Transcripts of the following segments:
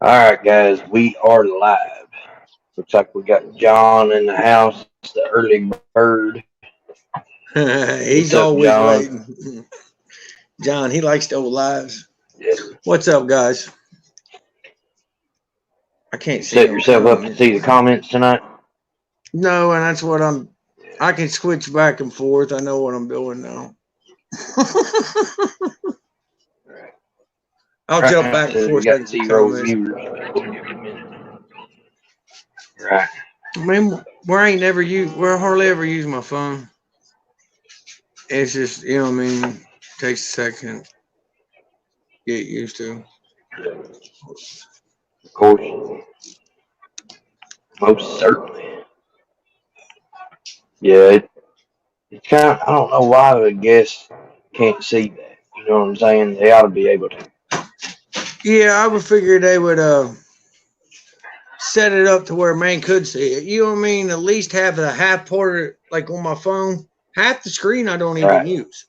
All right, guys, we are live. Looks like we got John in the house, the early bird. What's up, He's John? always waiting. John, he likes the old lives. Yeah. What's up, guys? I You can't see set no yourself up to comments. see the comments tonight? No, and that's what I can switch back and forth. I know what I'm doing now. Right. I'll Right jump now it back and says we forth got looking for zero comments. viewers, but we'll give it a minute. Right. I mean, where I hardly ever use my phone. It's just, what I mean, takes a second to get used to. Of course, most certainly. Yeah, it's kind of, I don't know why the guests can't see that. You know what I'm saying? They ought to be able to. Yeah, I would figure they would set it up to where man could see it. You know what I mean? At least have the half part of it, like on my phone. Half the screen I don't even Right. use.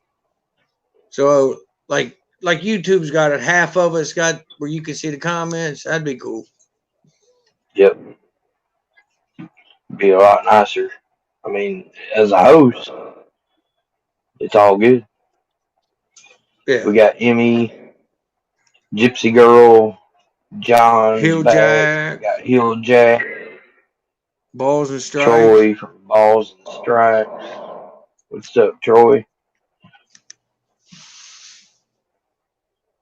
So like YouTube's got it, half of it's got where you can see the comments. That'd be cool. Yep. Be a lot nicer. I mean, as a host, it's all good. Yeah. We got Emmy, Gypsy Girl, John's Hill back. We Jack, got Hill Jack, balls and stripes. Troy from Balls and Stripes. What's up, Troy?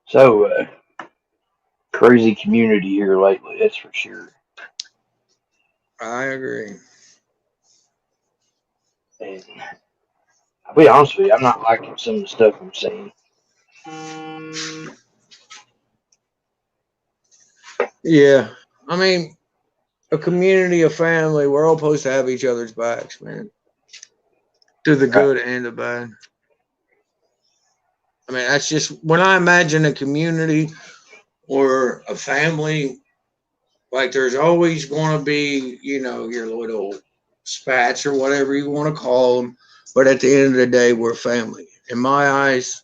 So, crazy community here lately, that's for sure. I agree. And I'll be honest with you, I'm not liking some of the stuff I'm seeing. Yeah. I mean, a community, a family, we're all supposed to have each other's backs, man. Through the Right. good and the bad. I mean, that's just when I imagine a community or a family. Like there's always going to be, your little spats or whatever you want to call them. But at the end of the day, we're family. In my eyes,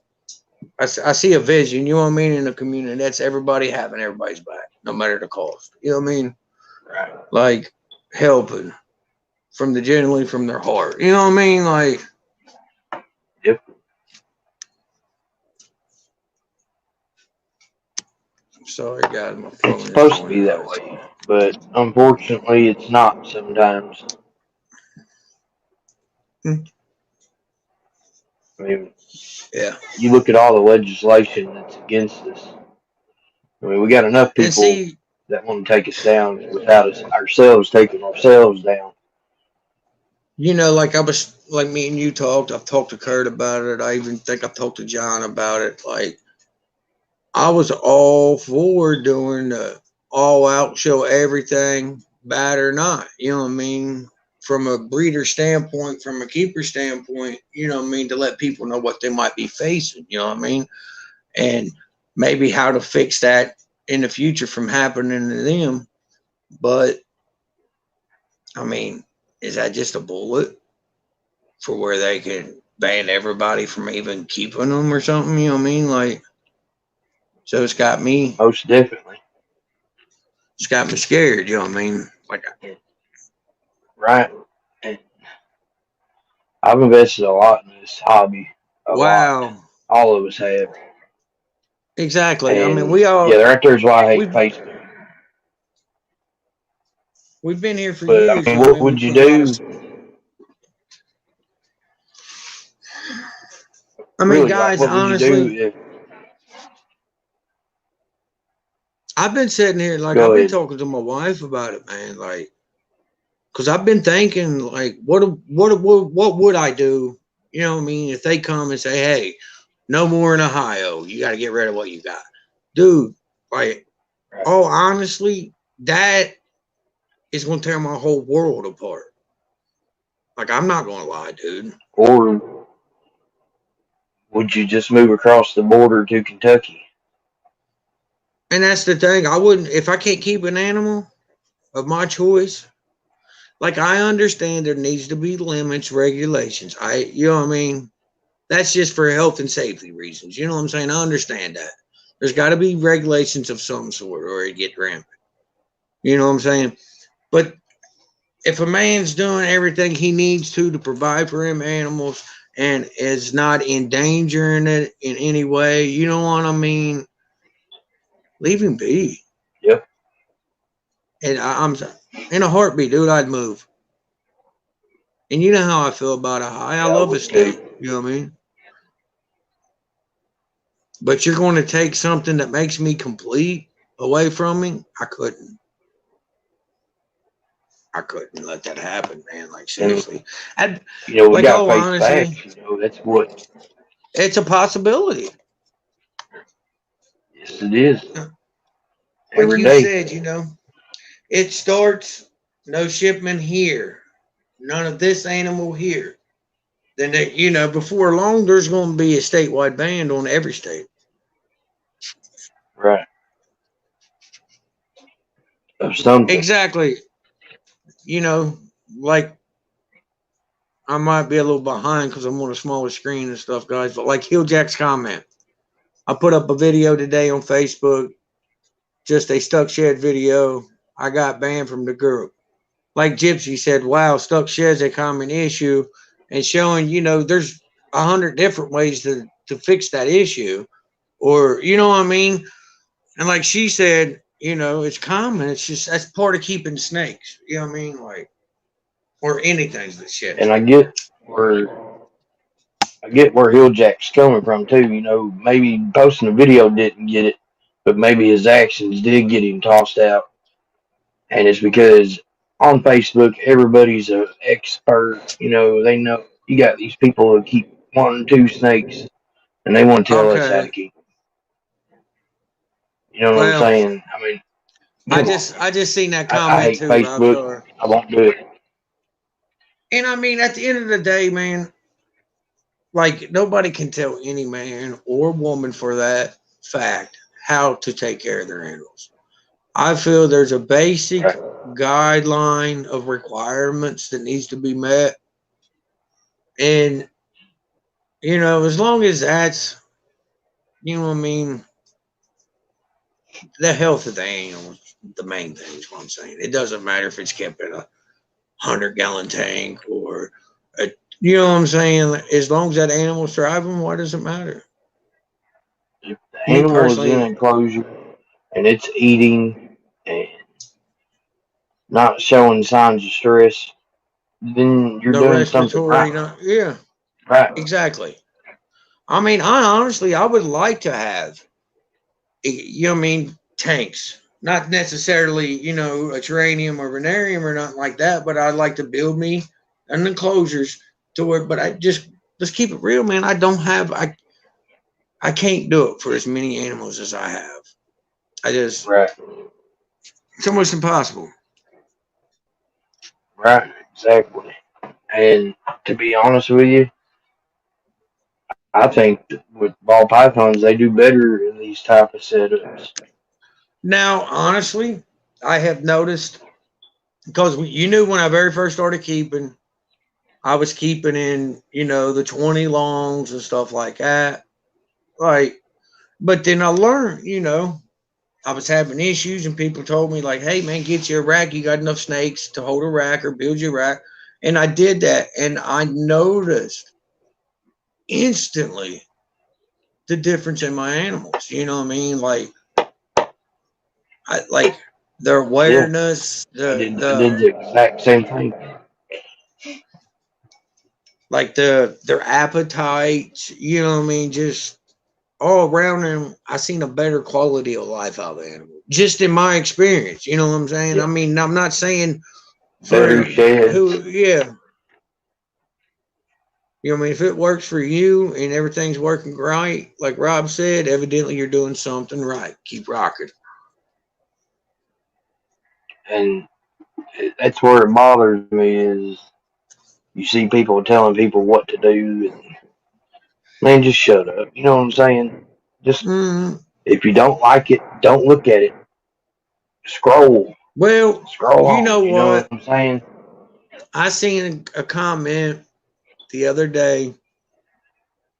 I see a vision, you know what I mean, in a community. That's everybody having everybody's back, no matter the cost. You know what I mean? Right. Like helping genuinely from their heart. You know what I mean? Like, Yep. sorry, guys, my It's phone is supposed to going be that nuts. way, but unfortunately, it's not sometimes. Hmm. I mean, Yeah. you look at all the legislation that's against us. I mean, we got enough And people see, that want to take us down without us ourselves taking ourselves down. like I was, like me and you talked, I've talked to Kurt about it. I even think I've talked to John about it. Like, I was all for doing the all out show everything, bad or not. You know what I mean? From a breeder standpoint, from a keeper standpoint, you know what I mean? To let people know what they might be facing, you know what I mean? And maybe how to fix that in the future from happening to them. But, I mean, is that just a bullet for where they can ban everybody from even keeping them or something? You know what I mean? Like, so Most definitely. it's got me scared. You know what I mean? Like, Right. And I've invested a lot in this hobby. A lot. wow, All of us have. exactly. I mean, And yeah, right there's why I hate we've Facebook. we've been here for But I years. mean, You know what what I mean? We would you put a lot of. do? I mean, Really, like, guys, what would you do honestly, if? I've been sitting here like I've Go been ahead. talking to my wife about it, man. Like, because I've been thinking, like, what would I do? You know what I mean? If they come and say, "Hey, no more in Ohio. You got to get rid of what you got," dude. Like, Right. oh, honestly, that is going to tear my whole world apart. Like, I'm not going to lie, dude. Or would you just move across the border to Kentucky? And that's the thing. I wouldn't if I can't keep an animal of my choice. Like I understand there needs to be limits, regulations. You know what I mean? That's just for health and safety reasons. You know what I'm saying? I understand that. There's got to be regulations of some sort, or it get rampant. You know what I'm saying? But if a man's doing everything he needs to provide for him animals and is not endangering it in any way, you know what I mean? Leave him be. Yep. And I'm in a heartbeat, dude. I'd move. And you know how I feel about a high. I Yeah, I love a would too. state. You know what I mean? But you're going to take something that makes me complete away from me. I couldn't. I couldn't let that happen, man. Like And seriously, I'd, we like got to all face honesty, facts. That's what. it's a possibility. Yes, it is. Like Every you day. said, it starts no shipment here, none of this animal here. Then before long, there's going to be a statewide ban on every state. Right. Of something. Exactly. You know, like I might be a little behind because I'm on a smaller screen and stuff, guys. But like Hill Jack's comment, I put up a video today on Facebook, just a stuck shed video. I got banned from the group. Like Gypsy said, wow, stuck shed's a common issue, and showing there's 100 different ways to fix that issue, or you know what I mean. And like she said, it's common. It's just that's part of keeping snakes. You know what I mean, like or anything that sheds. And where I get where Hilljack's coming from too. Maybe posting a video didn't get it, but maybe his actions did get him tossed out. And it's because on Facebook everybody's an expert. They know you got these people who keep one and two snakes, and they want to tell us how to Okay. keep them. You know what I'm Well, saying? I mean, I come on just now. I just seen that I comment hate too, Facebook. Rockstar. I won't do it. And I mean, at the end of the day, man, like nobody can tell any man or woman for that fact how to take care of their animals. I feel there's a basic Right. guideline of requirements that needs to be met. And, as long as that's, what I mean, the health of the animal, the main thing is what I'm saying. It doesn't matter if it's kept in a 100-gallon tank or, a, you know what I'm saying? As long as that animal's thriving, why does it matter? If the Me animal is in an personally, enclosure and it's eating and not showing signs of stress, then you're no doing something respiratory, right. no, yeah, Right. exactly. I mean, I would like to have, what I mean, tanks. Not necessarily, a terrarium or venarium or nothing like that, but I'd like to build me an enclosures to where, but I just, let's keep it real, man. I can't do it for as many animals as I have. Right. It's almost impossible. Right. Exactly. And to be honest with you, I think that with ball pythons, they do better in these type of setups. Now, honestly, I have noticed because you knew when I very first started keeping, I was keeping in, the 20 longs and stuff like that. Like, but then I learned, I was having issues and people told me, like, hey, man, get you a rack. You got enough snakes to hold a rack or build your rack. And I did that. And I noticed instantly the difference in my animals. You know what I mean? Like their Yeah. awareness, I did the exact same thing. their appetite, you know what I mean? Just all around them, I seen a better quality of life out of the animal. Just in my experience, you know what I'm saying? I Yeah. mean, I'm not saying Better for sheds. who, yeah. I mean, if it works for you and everything's working right, like Rob said, evidently you're doing something right. Keep rocking. And that's where it bothers me is you see people telling people what to do. And, man, just shut up. You know what I'm saying? Just Mm, if you don't like it, don't look at it. Scroll. well, Scroll you on. know You know what? what I'm saying? I seen a comment the other day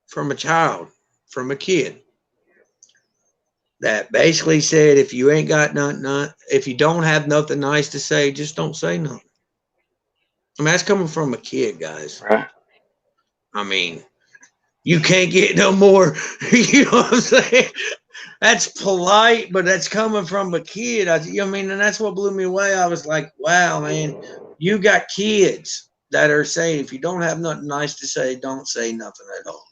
from a child, from a kid that basically said, if you ain't got nothing, if you don't have nothing nice to say, just don't say nothing. I mean, that's coming from a kid, guys. Right. I mean, you can't get no more. You know what I'm saying? That's polite, but that's coming from a kid. I mean, and that's what blew me away. I was like, wow, man, you got kids that are saying, if you don't have nothing nice to say, don't say nothing at all.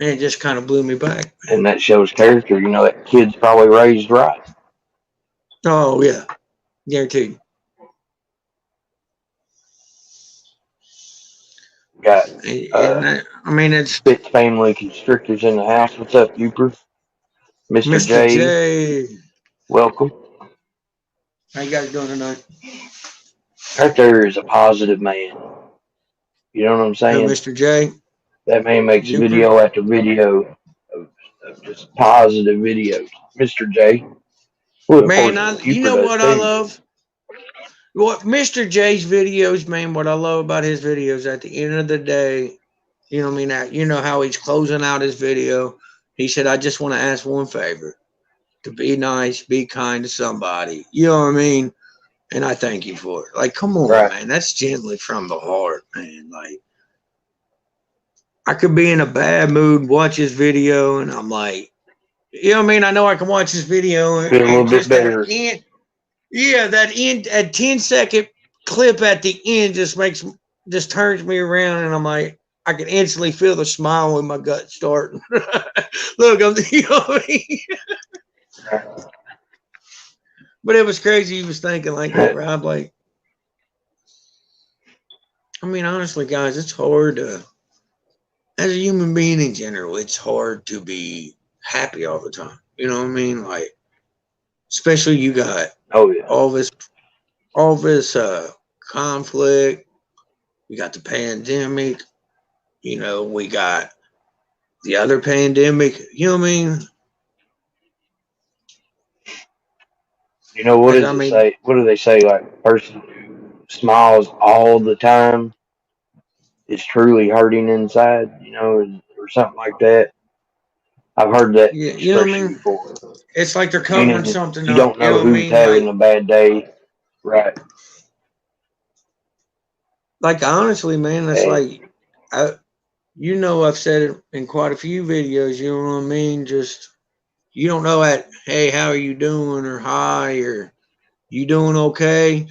And it just kind of blew me back. And that shows character. You know, that kid's probably raised right. Oh, yeah. Guaranteed. Got I mean, it's six family constrictors in the house. What's up, Uper? Mr. Mr. J, J. welcome. How you guys doing tonight? Right there is a positive man. You know what I'm Who, saying? Mr. J? That man makes Duper? video after video of just positive videos. Mr. J. Well, of course, Man, you Uper know does what I too. love? What Mr. J's videos, man, what I love about his videos, at the end of the day, you know what I mean? You know how he's closing out his video. He said, I just want to ask one favor, to be nice, be kind to somebody. You know what I mean? And I thank you for it. Like, come on, Right. man. That's gently from the heart, man. Like, I could be in a bad mood, watch his video, and I'm like, you know what I mean? I know I can watch this video Feel a little and bit just that better. end. Yeah, that end, a 10-second clip at the end just turns me around, and I'm like, I can instantly feel the smile in my gut starting. Look, you know what I mean? But it was crazy. He was thinking like that, Rob. Like, I mean, honestly, guys, it's hard to, as a human being in general, it's hard to be happy all the time. You know what I mean? Like, especially you got Oh yeah. all this conflict. We got the pandemic. You know, we got the other pandemic. You know what I mean? You know what As does I it mean, say? What do they say? Like a person who smiles all the time is truly hurting inside. You know, or something like that. I've heard that yeah, you know what I expression mean? before. It's like they're covering Meaning something you up. don't You know know what I who's mean? having a bad day. Right. Like honestly, man, it's And like you know, I've said it in quite a few videos. You know what I mean? Just you don't know at hey, how are you doing, or hi, or you doing okay?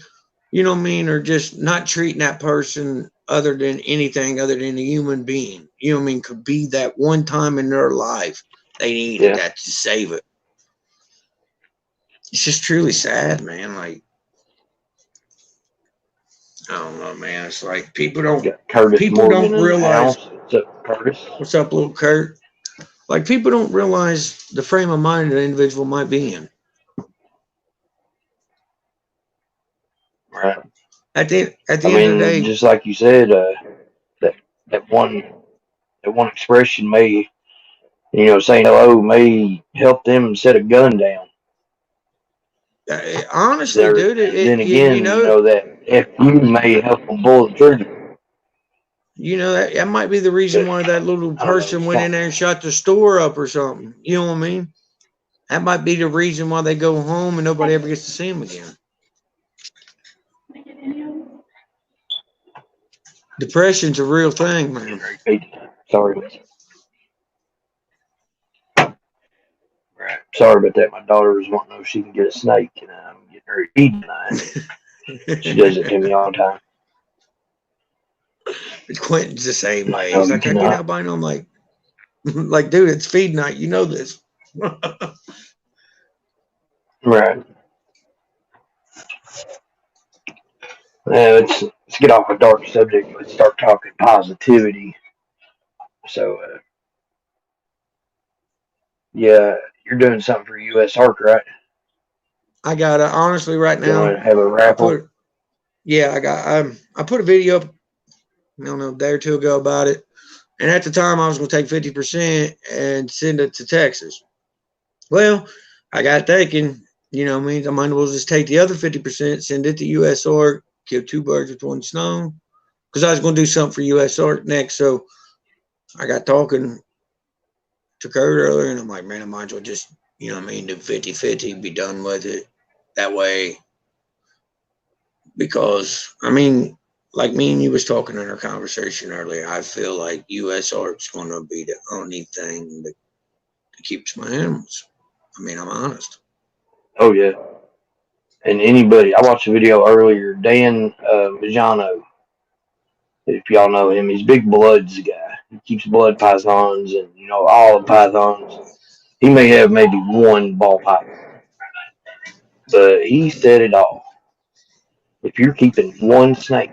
You know what I mean? Or just not treating that person other than anything other than a human being. You know what I mean? Could be that one time in their life they needed yeah. that to save it. It's just truly sad, man. Like, I don't know, man. It's like Got Curtis people Morgan don't in the realize. house. What's up, Curtis? What's up, little Kurt? Like, people don't realize the frame of mind an individual might be in. Right. At the I end of the mean, day, just like you said, that that one that one expression may, you know, saying hello may help them set a gun down. honestly, There, dude, then you again, you know, know that FU may help them pull the trigger. that might be the reason But why that little I don't know. person went in there and shot the store up or something. You know what I mean? That might be the reason why they go home and nobody ever gets to see them again. Depression's a real thing, man. Sorry. Right. Sorry about that. My daughter was wanting to know if she can get a snake, and I'm getting her to eat tonight. She does it to me all the time. Quentin's the same I'm like, way. no, He's you like, I get cannot. albino. I'm like, like, dude, it's feed night. You know this. Right. Let's get off a dark subject. Let's start talking positivity. So, yeah, you're doing something for U.S. Ark, right? I got honestly right Going now. to have a I raffle. put yeah, I put a video up. I don't know, a day or two ago about it. And at the time, I was going to take 50% and send it to Texas. Well, I got thinking, you know, I might as well just take the other 50%, send it to U.S. Ark, kill two birds with one stone. Because I was going to do something for U.S. Ark next. So I got talking to Kurt earlier, and I'm like, man, I might as well just, you know what I mean, do 50-50, be done with it. That way, because, I mean, like me and you was talking in our conversation earlier, I feel like U.S. art's going to be the only thing that keeps my animals. I mean, I'm honest. Oh yeah. And anybody, I watched a video earlier. Dan Majano, if y'all know him, he's Big Blood's guy. He keeps blood pythons and all the pythons. He may have maybe one ball python, but he said it all. If you're keeping one snake,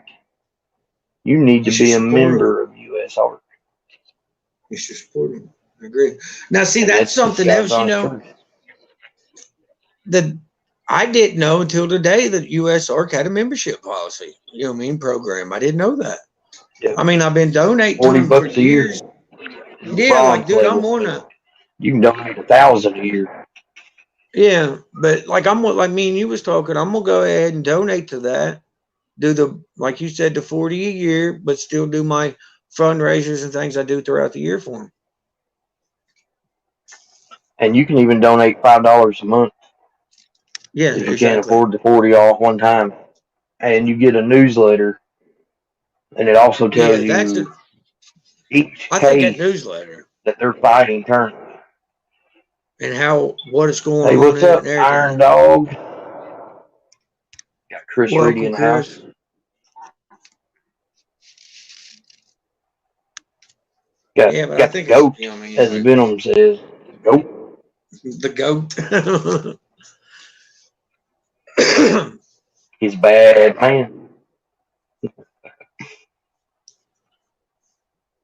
you need You to should be a support them. member of US Art. You should support them. I agree. Now, see, And that's that's just something God's else, honest truth. that I didn't know until today that U.S. Ark had a membership policy. You know what I mean? Program. I didn't know that. Yeah. I mean, I've been donating to 40 them for bucks a year. years. Yeah, like, Bronze dude, I'm level. on a. You can donate 1,000 a year. Yeah, but like like me and you was talking, I'm gonna go ahead and donate to that. Do the, like you said, the 40 a year, but still do my fundraisers and things I do throughout the year for them. And you can even donate $5 a month Yeah, if you can't exactly. afford the 40 all at one time. And you get a newsletter, and it also tells Yeah, that's it. you each I think that case newsletter that they're fighting currently. and what is going Hey, on what's in it up, and everything. Iron Dog? Got Chris Reedy Welcome, in the house. Chris. Yeah, but I Got the think it's, goat, you know what I mean, as like Venom says. Goat. the goat. He's a bad man.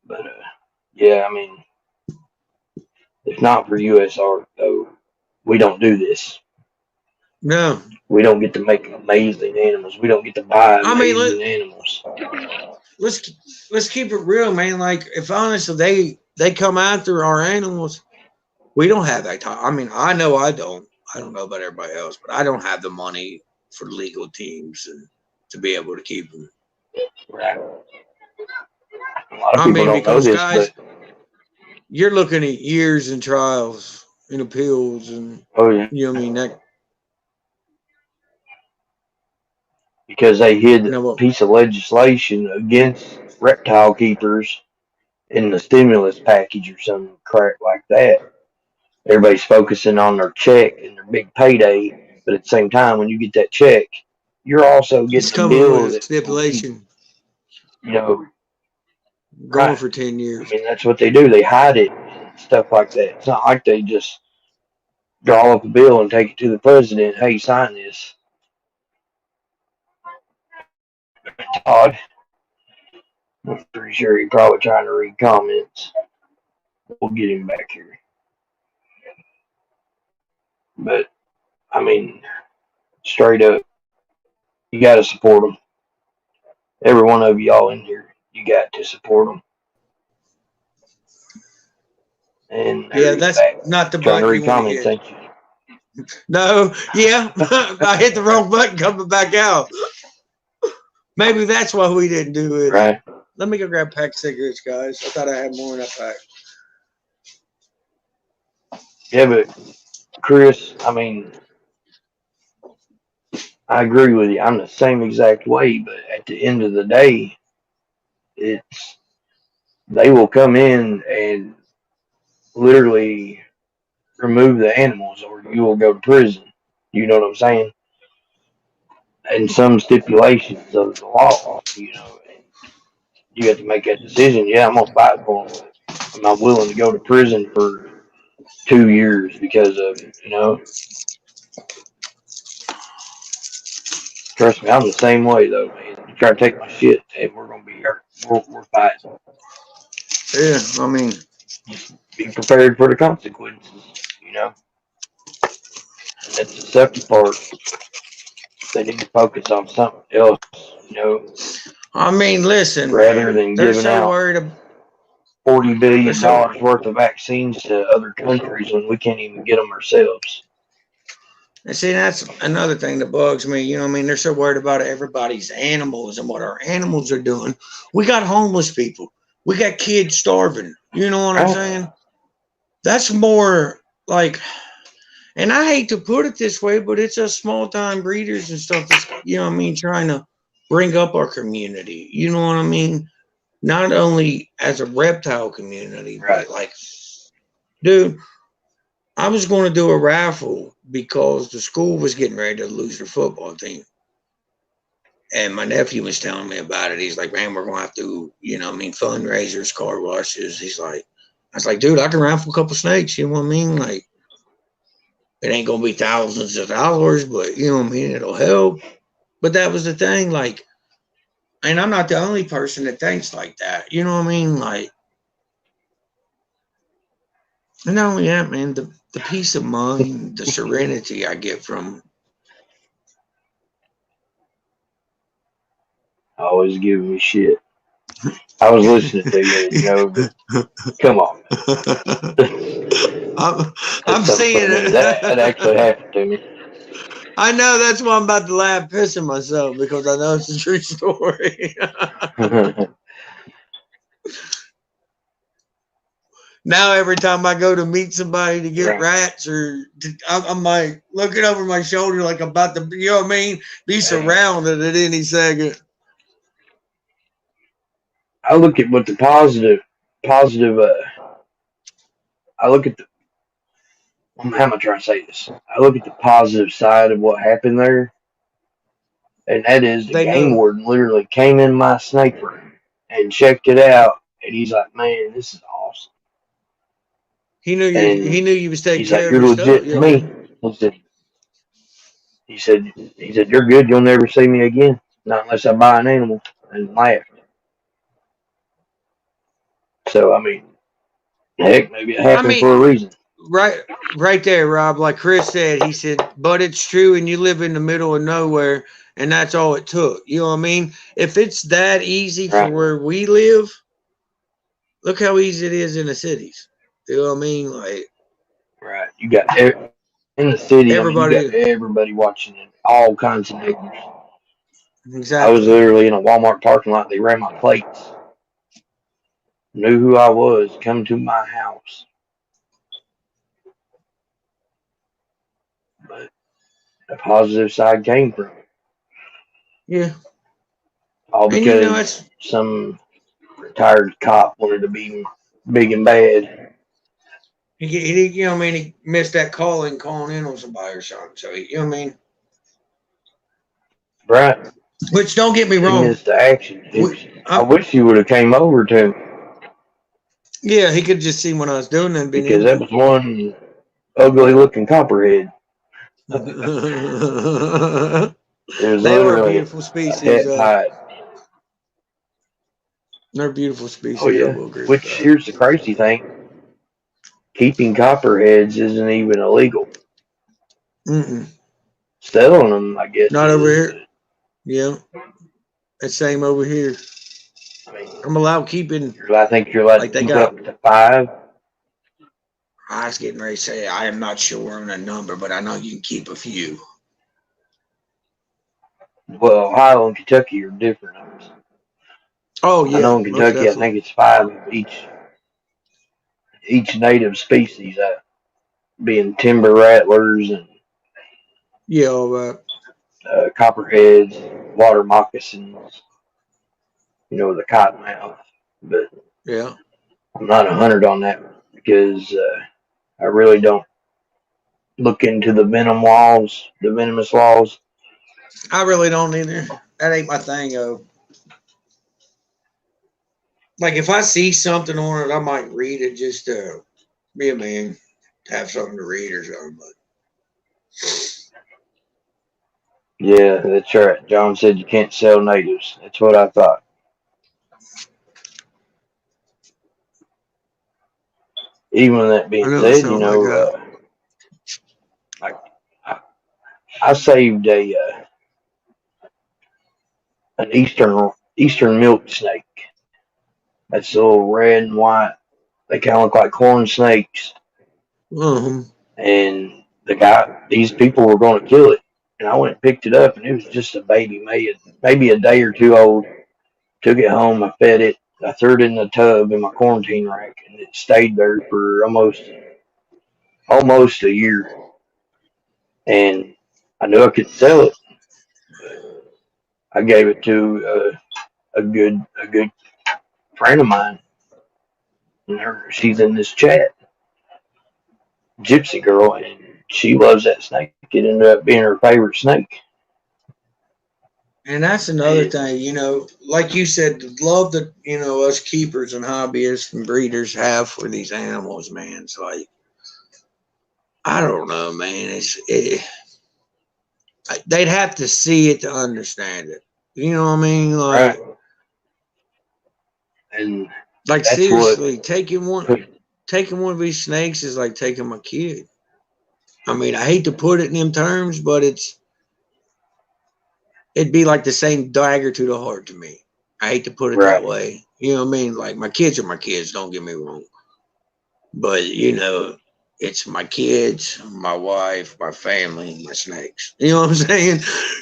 But yeah, I mean, if not for US Art, though, we don't do this. No, We don't get to make amazing animals. We don't get to buy I mean, amazing animals. let's keep it real, man. Like, if honestly they come after our animals, we don't have that time. I mean, I know I don't. I don't know about everybody else, but I don't have the money for legal teams and to be able to keep them. Right. A lot of I people mean, don't know because this, but guys, you're looking at years and trials and appeals, and oh yeah, you know what I mean. That because they hid you know a what? piece of legislation against reptile keepers in the stimulus package or some crap like that. Everybody's focusing on their check and their big payday, but at the same time, when you get that check, you're also It's getting a coming with bill a that will keep, stipulation you know, going right. for 10 I years. mean, that's what they do. They hide it and stuff like that. It's not like they just draw up a bill and take it to the president. Hey, sign this. Todd, I'm pretty sure he's probably trying to read comments. We'll get him back here. But, I mean, straight up, you got to support them. Every one of y'all in here, you got to support them. And there Yeah, he's that's back. not the Trying to button you read want to comments, hit. ain't you? No, yeah, I hit the wrong button coming back out. Maybe that's why we didn't do it. Right. Let me go grab a pack of cigarettes, guys. I thought I had more in that pack. Yeah, but Chris, I mean, I agree with you. I'm the same exact way, but at the end of the day, it's they will come in and literally remove the animals, or you will go to prison. You know what I'm saying? And some stipulations of the law, and you have to make that decision. Yeah, I'm gonna fight for them, but I'm not willing to go to prison for 2 years because of it. Trust me, I'm the same way though, man. You try to take my shit, and we're gonna be here. We're fighting. Yeah, I mean, Just be prepared for the consequences. And that's the second part. They need to focus on something else, you know, listen, rather man. than They're giving so out worried. $40 They're billion so. worth of vaccines to other countries when we can't even get them ourselves. And see, that's another thing that bugs me. You know what I mean? They're so worried about everybody's animals and what our animals are doing. We got homeless people. We got kids starving. You know what I'm Right? saying? That's more like, and I hate to put it this way, but it's us small time breeders and stuff that's, you know what I mean, trying to bring up our community. You know what I mean? Not only as a reptile community, Right. but like, dude, I was going to do a raffle because the school was getting ready to lose their football team. And my nephew was telling me about it. He's like, man, we're going to have to, you know what I mean, fundraisers, car washes. He's like, I was like, dude, I can raffle a couple snakes. You know what I mean? Like, it ain't going to be thousands of dollars, but you know what I mean? It'll help. But that was the thing. Like, and I'm not the only person that thinks like that. You know what I mean? Like, and not only that, man, the peace of mind, the serenity I get from. Always giving me shit. I was listening to you, you know, but come on. I'm That's so seeing funny. That actually it. happened to me. I know that's why I'm about to laugh, pissing myself because I know it's a true story. Now every time I go to meet somebody to get Right. rats, or I'm like looking over my shoulder, like I'm about to, you know what I mean, be Hey, surrounded at any second. I look at what the positive. I look at the. How am I trying to say this? I look at the positive side of what happened there, and that is the They game knew warden literally came in my snake room and checked it out, and he's like, "Man, this is awesome." he knew you. He And knew you was taking he's like, care of "You're your stuff. legit You to know what I me." mean? He said, he said, "You're good. You'll never see me again, not unless I buy an animal." And laughed. So I mean, heck, maybe it I happened mean, for a reason. right, right there, Rob. Like Chris said, he said, but it's true, and you live in the middle of nowhere, and that's all it took. You know what I mean? If it's that easy for Right, where we live, look how easy it is in the cities. You know what I mean? Like right. You got in the city. I mean, you got everybody, everybody watching it, all kinds of neighbors. I was exactly. literally in a Walmart parking lot. They ran my plates, knew who I was, come to my house. But the positive side came from it, Yeah, all and you know because it's some retired cop wanted to be big and bad. you know what I mean. He missed that calling in on somebody or something. So you know what I mean. Right? Which don't get me He wrong. missed the action. I I'm, wish he would have came over to me yeah, he could just see what I was doing and been because in. that was one ugly looking copperhead. They It was were a literally beautiful a species. het height. They're a beautiful Oh species. I yeah. will agree with Which that. here's the crazy thing: keeping copperheads isn't even illegal. Mm-mm. Selling them, I guess, Not over is. here. But Yeah, it's same over here. I mean, I'm allowed keeping I think you're allowed to like they keep got. up to five. I was getting ready to say I am not sure on a number, but I know you can keep a few. Well, Ohio and Kentucky are different. Oh I yeah, know in most Kentucky, I definitely. think it's five of each native species, being timber rattlers and Yeah, all right. copperheads, water moccasins, the cottonmouth. But Yeah, I'm not 100 on that because I really don't look into the venomous laws. I really don't either. That ain't my thing. Like if I see something on it, I might read it just to be a man, to have something to read or something. But Yeah, that's right. John said you can't sell natives. That's what I thought. Even with that I being know it's said, something like that. like I saved an eastern milk snake. That's little red and white. They kind of look like corn snakes. Um, And these people were going to kill it. And I went and picked it up, and it was just a baby, maybe a day or two old. Took it home, I fed it, I threw it in the tub in my quarantine rack, and it stayed there for almost. almost a year, and I knew I could sell it, but I gave it to a good friend of mine, and she's in this chat, Gypsy Girl, and she loves that snake. It ended up being her favorite snake. And that's another And thing, like you said, the love that, us keepers and hobbyists and breeders have for these animals, man. It's like, I don't know, man. They'd have to see it to understand it. You know what I mean? right, and Like that's what seriously, put taking one of these snakes is like taking my kid. I mean, I hate to put it in them terms, but it'd be like the same dagger to the heart to me. I hate to put it that right. way. You know what I mean? Like my kids are my kids, don't get me wrong. But it's my kids, my wife, my family, my snakes. You know what I'm saying?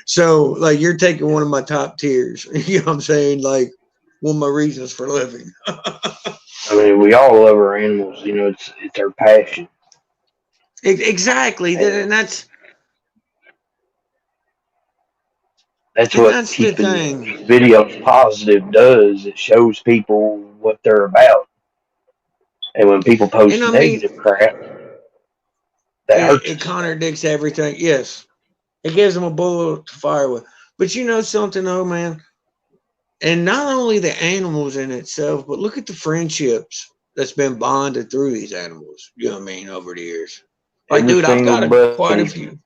So like you're taking one of my top tiers. You know what I'm saying? Like one of my reasons for living. I mean, we all love our animals. It's our passion, Exactly. and And that's what that's the keeping thing. these videos positive does. It shows people what they're about, and when people And post I mean, negative crap, that hurts it us. contradicts everything. Yes, it gives them a bullet to fire with. But you know something, though, man. And not only the animals in itself, but look at the friendships that's been bonded through these animals. You know what I mean? Over the years. Like, Every dude, I've single got quite a buddy few.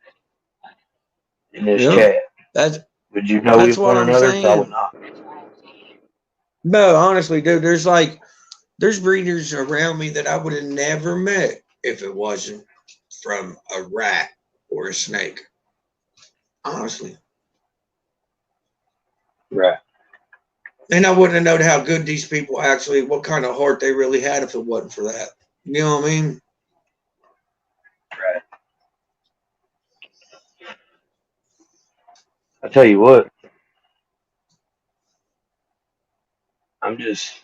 in this Yeah, chat, that's would you know that's with what one I'm another? Probably saying. not. No, honestly, dude, there's breeders around me that I would have never met if it wasn't from a rat or a snake. Honestly. Right, And I wouldn't have known how good these people actually, what kind of heart they really had if it wasn't for that. You know what I mean? right. I tell you what, I'm just,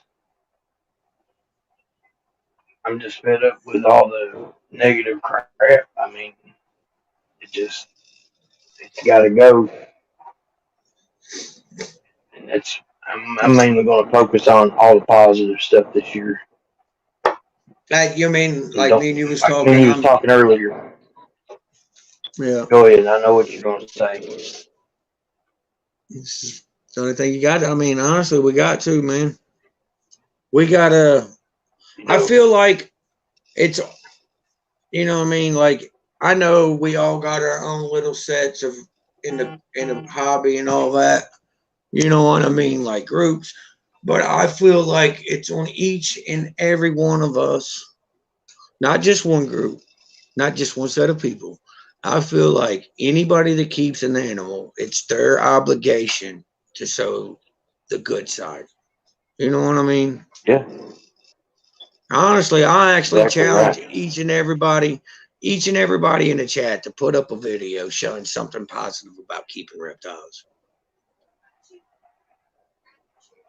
I'm just fed up with all the negative crap. I mean, it just, it's got to go, and I'm mainly going to focus on all the positive stuff this year. Like you mean And like don't me and you was like me and talking? you was talking earlier. Yeah. Go ahead. I know what you're going to say. This is the only thing you got. I mean, honestly, we got to, man. We gotta. You I know, feel like it's. You know what I mean? Like I know we all got our own little sets of in the hobby and all that. You know what I mean? Like groups. But I feel like it's on each and every one of us, not just one group, not just one set of people. I feel like anybody that keeps an animal, it's their obligation to show the good side. You know what I mean? yeah, Honestly, I actually exactly challenge right. each and everybody in the chat to put up a video showing something positive about keeping reptiles.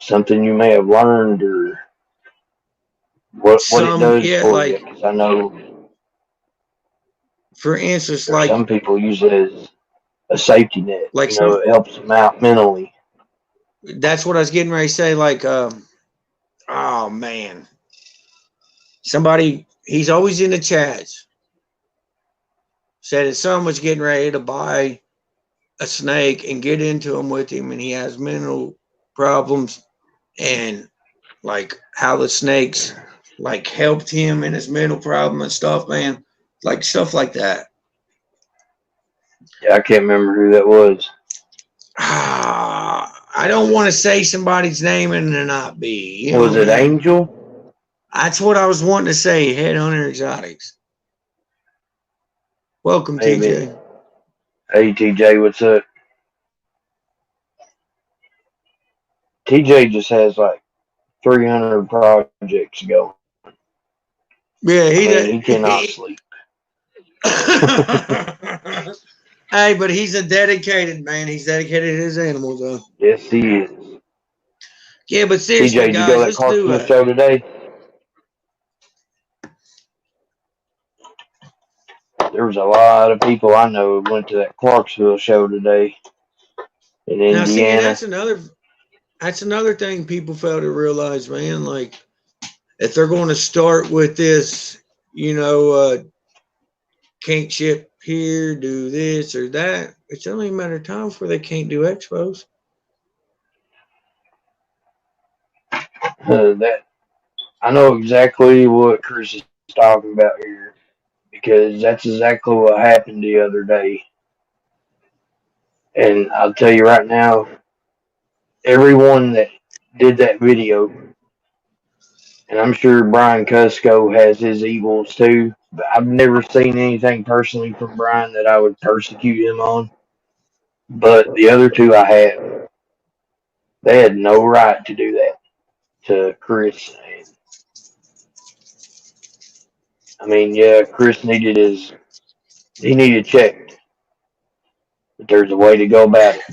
Something you may have learned or what it Some, does yeah, for you, like because I know for instance, there's some people use it as a safety net. like some, It helps them out mentally. that's what I was getting ready to say. Like, oh man, somebody, he's always in the chats. Said his son was getting ready to buy a snake and get into him with him, and he has mental problems, and like how the snakes like helped him in his mental problem and stuff, man. Like stuff like that. Yeah, I can't remember who that was. I don't want to say somebody's name and it not be. You know Was what I it mean? Angel? That's what I was wanting to say. Headhunter Exotics. Welcome, Maybe. TJ. Hey, TJ, what's up? TJ just has like 300 projects going. Yeah, I he mean, did. he cannot sleep. Hey, but he's a dedicated man. He's dedicated to his animals, though. Yes, he is. Yeah, but seriously, TJ, did you go guys, to that let's do cartoon a. show today? there was a lot of people I know who went to that Clarksville show today in Now, see, and Indiana. that's another thing people fail to realize, man. Like, if they're going to start with this, you know, can't ship here, do this or that, it's only a matter of time before they can't do expos. That I know exactly what Chris is talking about here because that's exactly what happened the other day. And I'll tell you right now, everyone that did that video, and I'm sure Brian Cusco has his evils too, but I've never seen anything personally from Brian that I would persecute him on. But the other two I have, they had no right to do that to Chris. I mean, yeah, Chris he needed checked, but there's a way to go about it.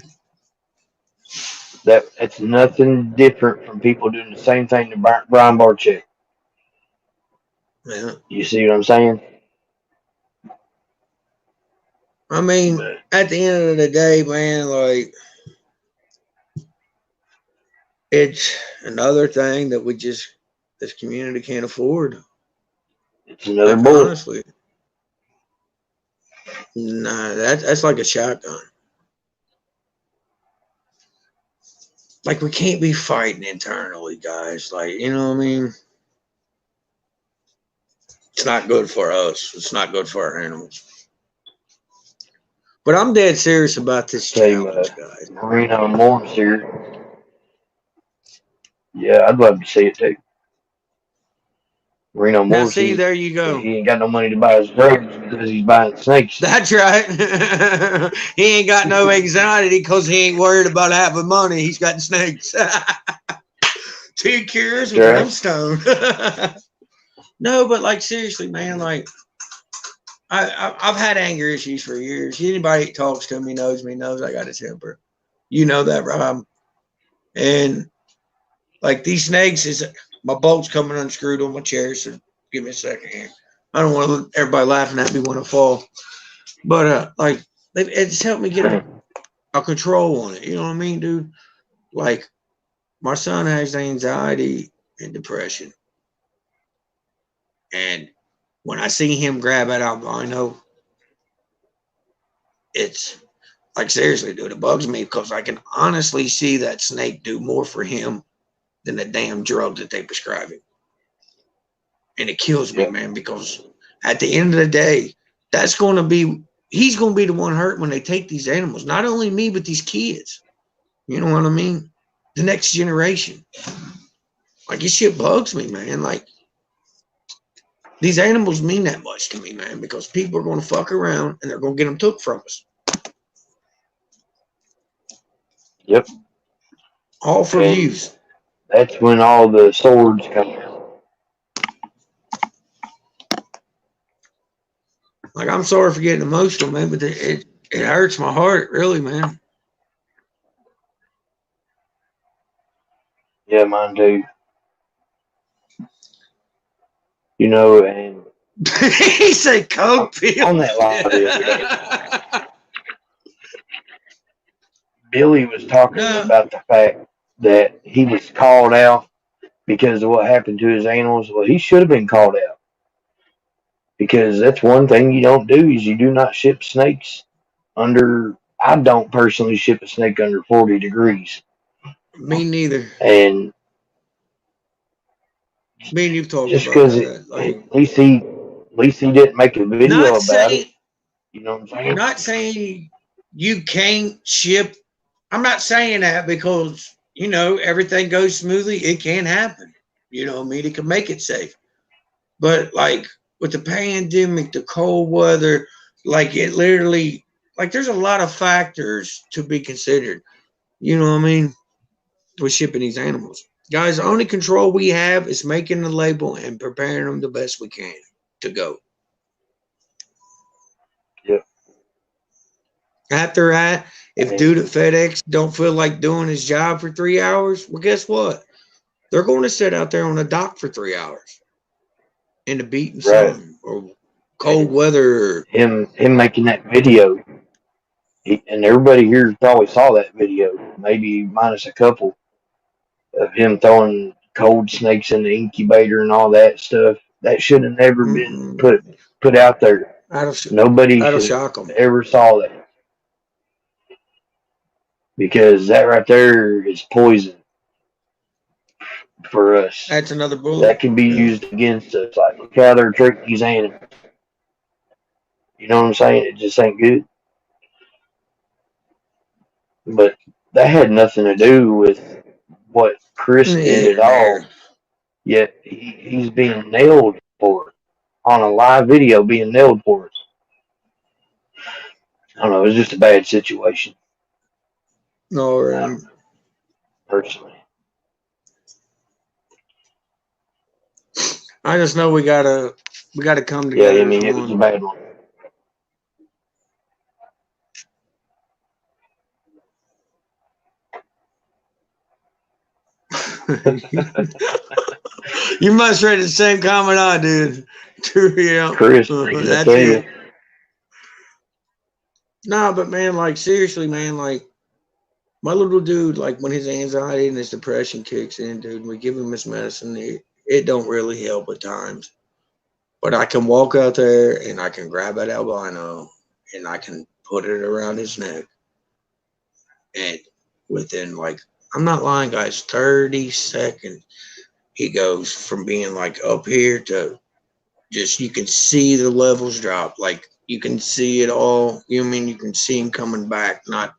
That's nothing different from people doing the same thing to Brian Barczyk. Yeah. You see what I'm saying? I mean, But at the end of the day, man, like, it's another thing that this community can't afford. it's another Like, bullet. honestly, nah, that's like a shotgun. Like, we can't be fighting internally, guys. Like, you know what I mean? It's not good for us. It's not good for our animals. But I'm dead serious about this Same challenge, guys. Marino Morris here. Yeah, I'd love to see it too. Marino Now, Morris, see, there you go. he ain't got no money to buy his drugs because he's buying snakes. That's right. He ain't got no anxiety because he ain't worried about having money. He's got snakes. 2 cures with 1 stone. No, but like seriously, man, like I've had anger issues for years. Anybody that talks to me knows I got a temper. You know that, Rob. And like these snakes is my bolt's coming unscrewed on my chair, so give me a second here. I don't want everybody laughing at me when I fall. But like it's helped me get a control on it. You know what I mean, dude? Like my son has anxiety and depression. And when I see him grab that albino, it's like seriously, dude, it bugs me because I can honestly see that snake do more for him than the damn drug that they prescribe him. And it kills me, man, because at the end of the day, he's going to be the one hurt when they take these animals. Not only me, but these kids. You know what I mean? The next generation. Like, this shit bugs me, man. Like, these animals mean that much to me, man, because people are going to fuck around and they're going to get them took from us. Yep. All for views. That's when all the swords come out. Like, I'm sorry for getting emotional, man, but it hurts my heart, really, man. Yeah, mine too. You know, and he said coke pills. On that line the other day, Billy was talking about the fact that he was called out because of what happened to his animals. Well, he should have been called out because that's one thing you don't do is you do not ship snakes under. I don't personally ship a snake under 40 degrees. Me neither. And me and you've talked just about because like, at least he didn't make a video about it. You know what I'm saying? Not saying you can't ship. I'm not saying that because, you know, everything goes smoothly. It can happen. You know what I mean? It can make it safe. But like with the pandemic, the cold weather, like it literally, like there's a lot of factors to be considered. You know what I mean? With shipping these animals. Guys, the only control we have is making the label and preparing them the best we can to go. Yep. After that, if dude at FedEx don't feel like doing his job for 3 hours, well, guess what? They're going to sit out there on a dock for 3 hours in the beating sun or cold weather. Him making that video, and everybody here probably saw that video, maybe minus a couple, of him throwing cold snakes in the incubator and all that stuff. That should have never been put out there. Nobody That'll should shock have them. ever saw that, because that right there is poison for us. That's another bullet. That can be used against us. Like, look how they're treating these animals. You know what I'm saying? It just ain't good. But that had nothing to do with what Chris did at all. Yet he's being nailed for it on a live video, being nailed for it. I don't know. It was just a bad situation. No, personally, I just know we gotta come yeah. together. I mean, it was a bad one. You must read the same comment I did. Yeah, Chris, that's it. Nah, but man, like seriously, man, like my little dude, like when his anxiety and his depression kicks in, dude, we give him his medicine. It don't really help at times, but I can walk out there and I can grab that albino and I can put it around his neck, and within like, I'm not lying, guys, 30 seconds, he goes from being like up here to just, you can see the levels drop. Like you can see it all. You know what I mean? You can see him coming back, not,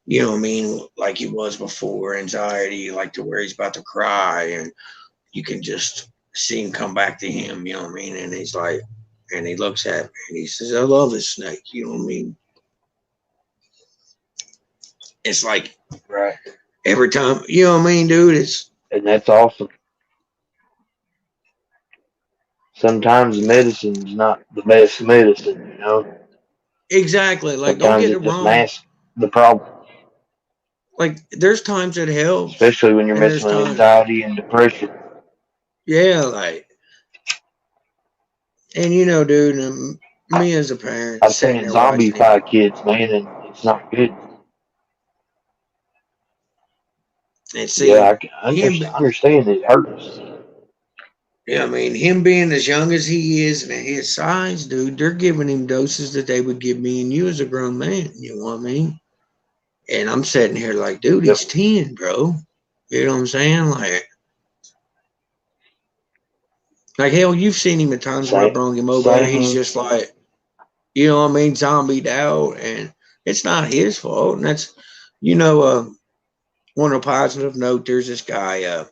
you know what I mean, like he was before, anxiety, like to where he's about to cry, and you can just see him come back to him, you know what I mean? And he's like, and he looks at me and he says, I love this snake, you know what I mean? It's like, right, every time, you know what I mean, dude, and that's awesome. Sometimes medicine's not the best medicine, you know. exactly. Like, sometimes don't get it it just wrong. masks the problem. Like, there's times it helps, especially when you're messing with anxiety and depression. Yeah, like, and you know, dude, me as a parent, I've seen it zombify kids, man, and it's not good. And see, yeah, I understand it hurts. Yeah, I mean, him being as young as he is and at his size, dude, they're giving him doses that they would give me and you as a grown man. You know what I mean? And I'm sitting here like, dude, he's 10, bro. You know what I'm saying? Like hell, you've seen him at times where I brought him over and he's just like, you know what I mean, zombied out, and it's not his fault. And that's, you know, on a positive note, there's this guy,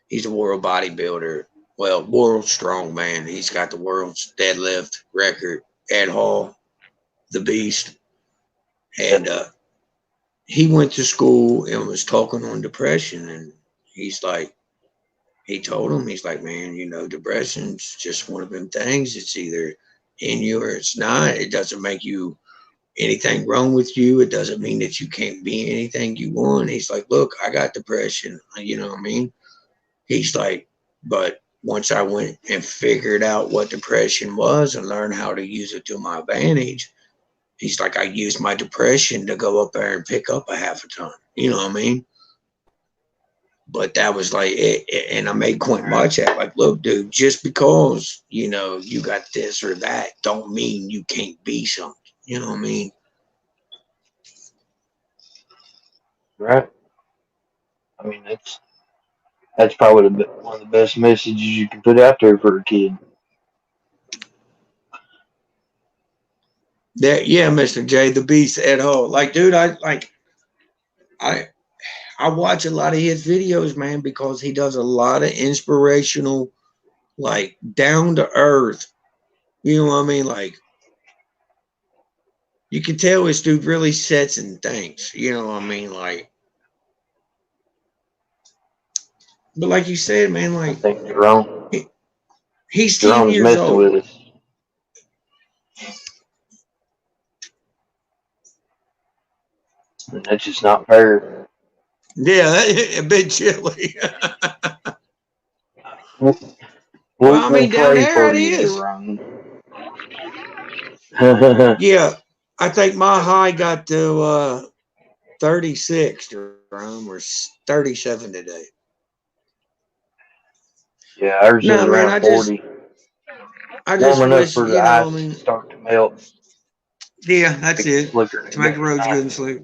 he's a world bodybuilder. Well, world strong man. He's got the world's deadlift record. Ed Hall, the beast. And he went to school and was talking on depression. And he's like, he told him, he's like, man, you know, depression's just one of them things. It's either in you or it's not. It doesn't make you anything wrong with you. It doesn't mean that you can't be anything you want. He's like, look, I got depression. You know what I mean? He's like, but once I went and figured out what depression was and learned how to use it to my advantage, he's like, I used my depression to go up there and pick up a half a ton. You know what I mean? But that was like it, and I made Quentin much at like, look, dude, just because, you know, you got this or that don't mean you can't be something. You know what I mean? Right. I mean, that's probably one of the best messages you can put out there for a kid. That, yeah, Mr. J, the beast at home. Like, dude, I watch a lot of his videos, man, because he does a lot of inspirational, like down to earth. You know what I mean? Like, you can tell this dude really sets and thinks. You know what I mean? Like, but like you said, man, like, I think Jerome, he's 10 years messing old. with us. And that's just not fair. Yeah, a bit chilly. Well, I mean, down there it you, is. Jerome. Yeah, I think my high got to 36 or 37 today. Yeah, ours is No, man, around 40. I Warm just enough wish, for the you know, I ice to mean, start to melt, yeah, that's make it it. slicker To and make the go roads good and nice. slick.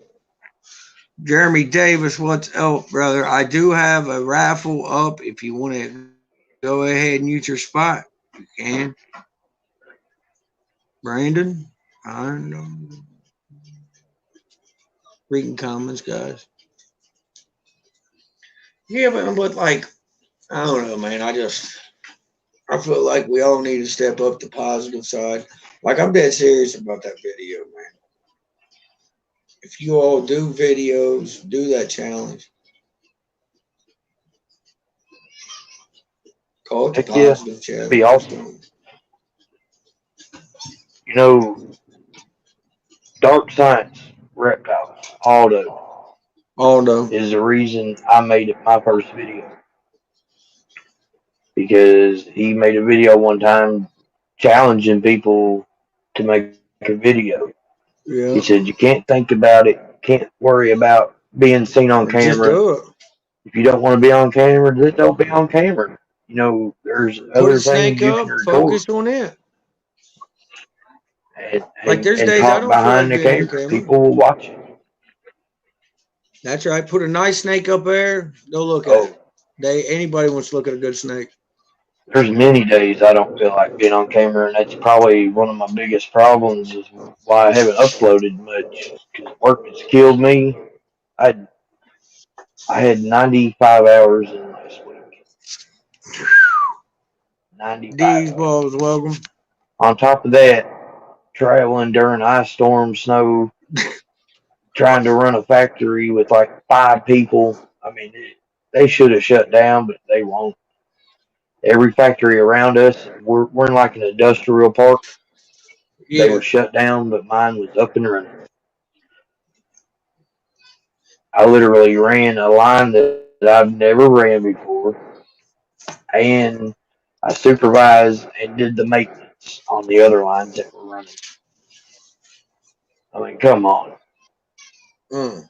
Jeremy Davis, what's up, brother? I do have a raffle up. If you want to go ahead and use your spot, you can. Brandon, I don't know. Reading comments, guys. Yeah, but like, I don't know, man. I feel like we all need to step up the positive side. Like, I'm dead serious about that video, man. If you all do videos, do that challenge. Call it the Heck yeah, positive that'd be challenge. Just awesome. don't. You know, dark science, reptile, Aldo Although, is the reason I made it my first video because he made a video one time challenging people to make a video. He said, yeah, you can't think about it, can't worry about being seen on just camera. do it. If you don't want to be on camera, then don't be on camera. You know, there's Put a other things snake you can up, record focus on it. and, Like, and, there's and days I talk don't feel behind like the being on camera. camera. People will watch it. That's right. Put a nice snake up there. Go look at Oh, it. Anybody wants to look at a good snake. there's many days I don't feel like being on camera, and that's probably one of my biggest problems is why I haven't uploaded much because work has killed me. I I had 95 hours in last week. 95 D's hours. balls, welcome. On top of that, traveling during ice storm, snow, trying to run a factory with like 5 people. I mean, they should have shut down, but they won't. Every factory around us, we're in like an industrial park. They Yeah. were shut down, but mine was up and running. I literally ran a line that I've never ran before, and I supervised and did the maintenance on the other lines that were running. I mean, come on. Mm.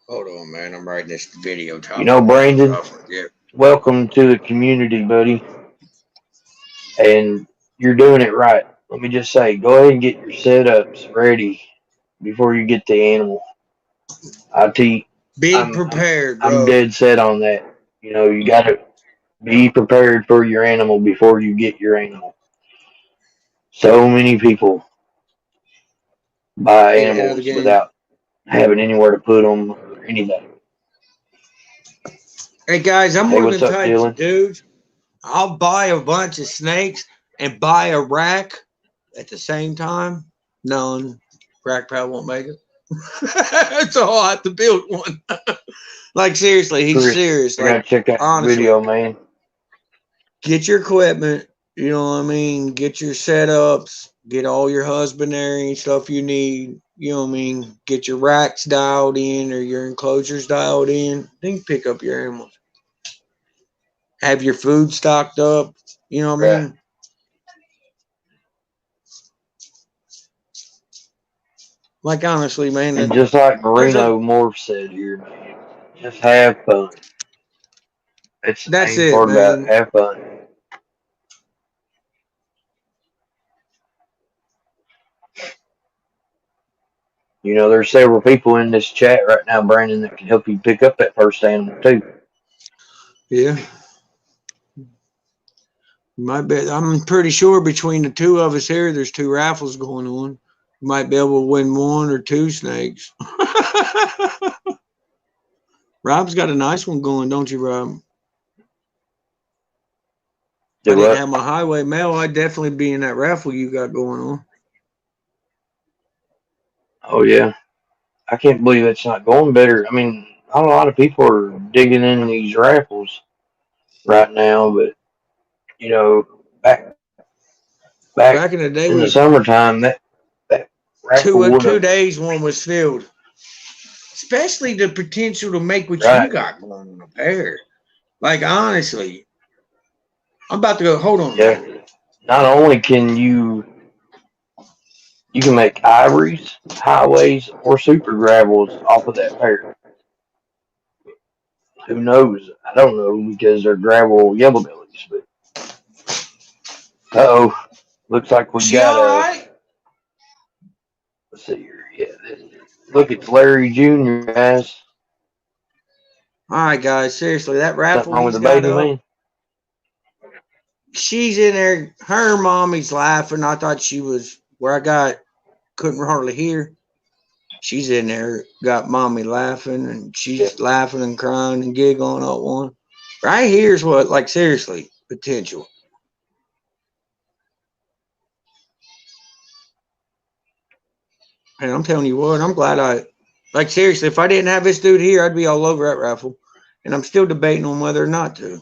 Hold on, man. I'm writing this video You know, topic down so Brandon, I forget. welcome to the community, buddy. And you're doing it right. Let me just say, go ahead and get your setups ready before you get the animal. I Be I'm I'm prepared, I'm bro. dead set on that. You know, you got to be prepared for your animal before you get your animal. So many people buy Get ahead of the animals game. without having anywhere to put them or anything. Hey, guys, I'm Hey, one of what's them up, types of Dylan? dudes. I'll buy a bunch of snakes and buy a rack at the same time, knowing rack pal won't make it. So I'll have to build one. Like, seriously, he's Chris, serious. I gotta Like, check out your honestly, video, man. get your equipment. You know what I mean? Get your setups. Get all your husbandry and stuff you need. You know what I mean? Get your racks dialed in or your enclosures dialed in. Then pick up your animals. Have your food stocked up. You know what I Right. mean? Like, honestly, man, And just like there's a Marino Morph said here, man, just have fun. That's the that's main it, part about it. man. Have fun. You know, there's several people in this chat right now, Brandon, that can help you pick up that first animal too. Yeah. Might be. I'm pretty sure between the two of us here, there's two raffles going on. You might be able to win one or two snakes. Rob's got a nice one going, don't you, Rob? If I Do didn't have what? my highway mail, I'd definitely be in that raffle you got going on. Oh yeah, I can't believe it's not going better. I mean, not a lot of people are digging in these raffles right now, but you know, back Back in the day, in the summertime, that raffle would two have days one was filled. especially the potential to make what you Right. got going on a pair. Like honestly, I'm about to go. Hold on a Yeah. minute. Not only can you can make ivories, highways, or super gravels off of that pair. Who knows? I don't know because they're gravel yellow bellies. But oh, looks like we She got all a. right? Let's see here. Yeah, look at Larry Jr. guys. All right, guys. Seriously, that Something raffle wrong with he's the got baby up. man? She's in there. Her mommy's laughing. I thought she was where I couldn't hardly hear. She's in there, got mommy laughing, and Yeah. she's laughing and crying and giggling all at one. Right here's what, like, seriously, potential. And I'm telling you what, I'm glad like, seriously, if I didn't have this dude here, I'd be all over that raffle. And I'm still debating on whether or not to.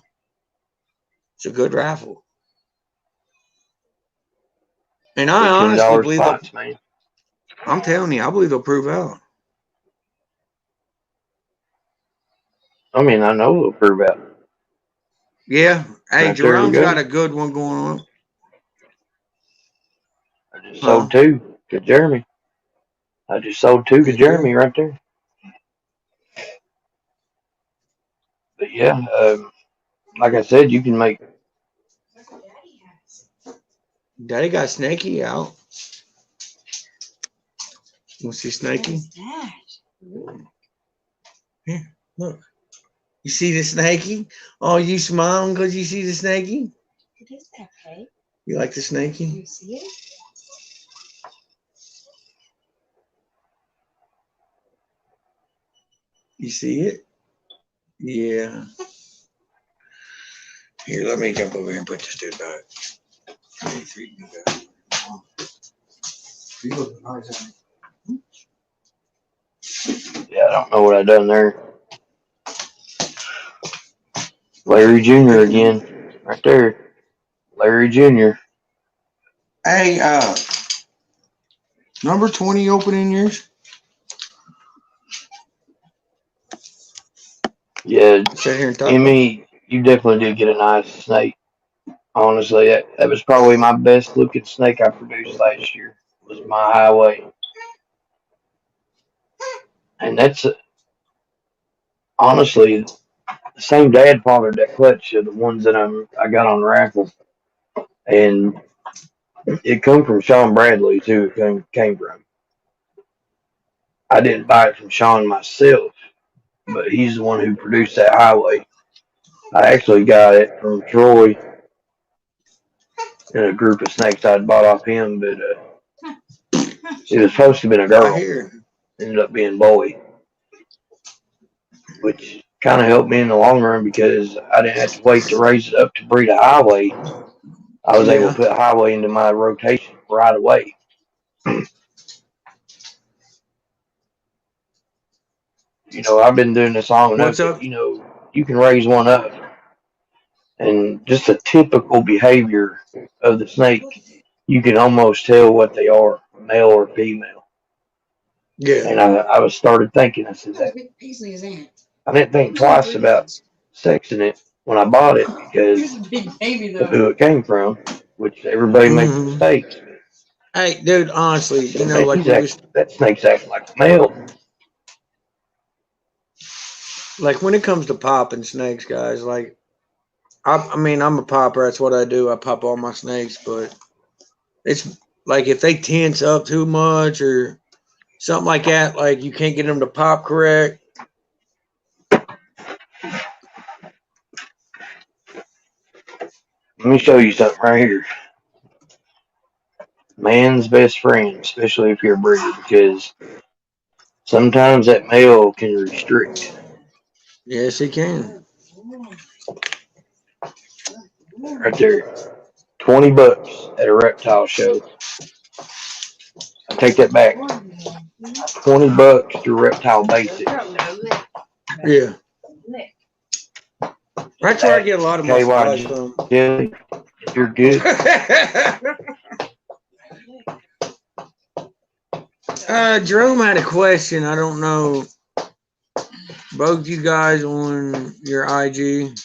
It's a good raffle. And I honestly $15 believe spots, man. I'm telling you, I believe they'll prove out. I mean, I know they'll prove out. Yeah. Hey, Right there we Jerome's got go. a good one going on. I just Huh? sold two to Jeremy. I just sold two to Good deal. Jeremy right there. But yeah, like I said, you can make. Daddy got Snaky out. You see Snaky? Here, look. You see the Snaky? Oh, you smiling because you see the Snaky? It is okay. You like the Snaky? You see it? You see it? Yeah. Here, let me jump over here and put this dude back. 23 you got. You look nice, Yeah, I don't know what I done there. Larry Jr. again, right there. Larry Jr. Hey, number 20 opening yours? Yeah, Sit here and talk about it. Emmy, you definitely did get a nice snake. Honestly, that was probably my best looking snake I produced last year. Was my highway, and that's honestly the same dad fathered that clutch of the ones that I got on raffle, and it come from Sean Bradley too. It came from. I didn't buy it from Sean myself, but he's the one who produced that highway. I actually got it from Troy and a group of snakes I'd bought off him, but it was supposed to have been a I girl. hear. Ended up being boy, which kind of helped me in the long run because I didn't have to wait to raise it up to breed a highway. I was able to Yeah. put highway into my rotation right away. I've been doing this long enough What's that, up? you can raise one up and just a typical behavior of the snake, you can almost tell what they are, male or female. Yeah. And I was started thinking, I said that I didn't think twice about sexing it when I bought it because of who it came from, which everybody makes Mm-hmm. mistakes. Hey, dude, honestly, Man, like we was that snake's acting like a male. like when it comes to popping snakes, guys, like I mean, I'm a popper. That's what I do. I pop all my snakes, but it's like if they tense up too much or something like that, like you can't get them to pop correct. Let me show you something right here. Man's best friend, especially if you're a breeder, because sometimes that male can restrict. Yes, he can. Right there. $20 at a reptile show. I take that back. $20 through Reptile Basics. Yeah. That's where I That get a lot of my KY supplies from. jelly, you're good. Jerome had a question. I don't know. both you guys on your IG.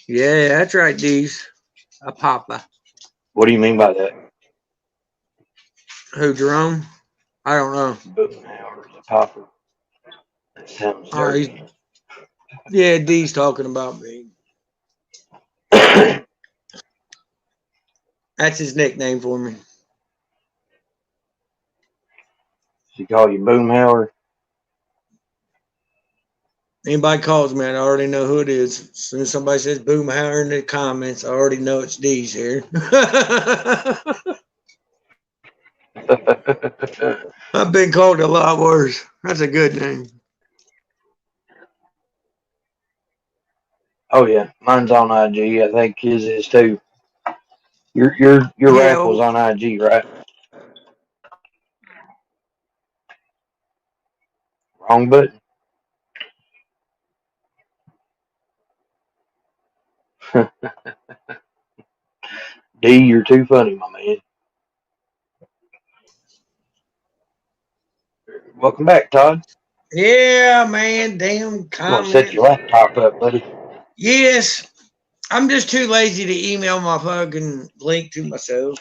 Yeah, that's right, D's. A papa. What do you mean by that? Who, Jerome? I don't know. Boomhauer is a popper. That sounds dirty. Yeah, D's talking about me. That's his nickname for me. She call you Boomhauer? Anybody calls me, I already know who it is. As soon as somebody says Boomhauer in the comments, I already know it's D's here. I've been called a lot worse. That's a good name. Oh yeah, mine's on IG. I think his is too. Your Yeah, raffle's on IG, right? Wrong button. D, you're too funny, my man. Welcome back, Todd. yeah, man. Damn You want to set comment. your laptop up, buddy? Yes, I'm just too lazy to email my fucking link to myself.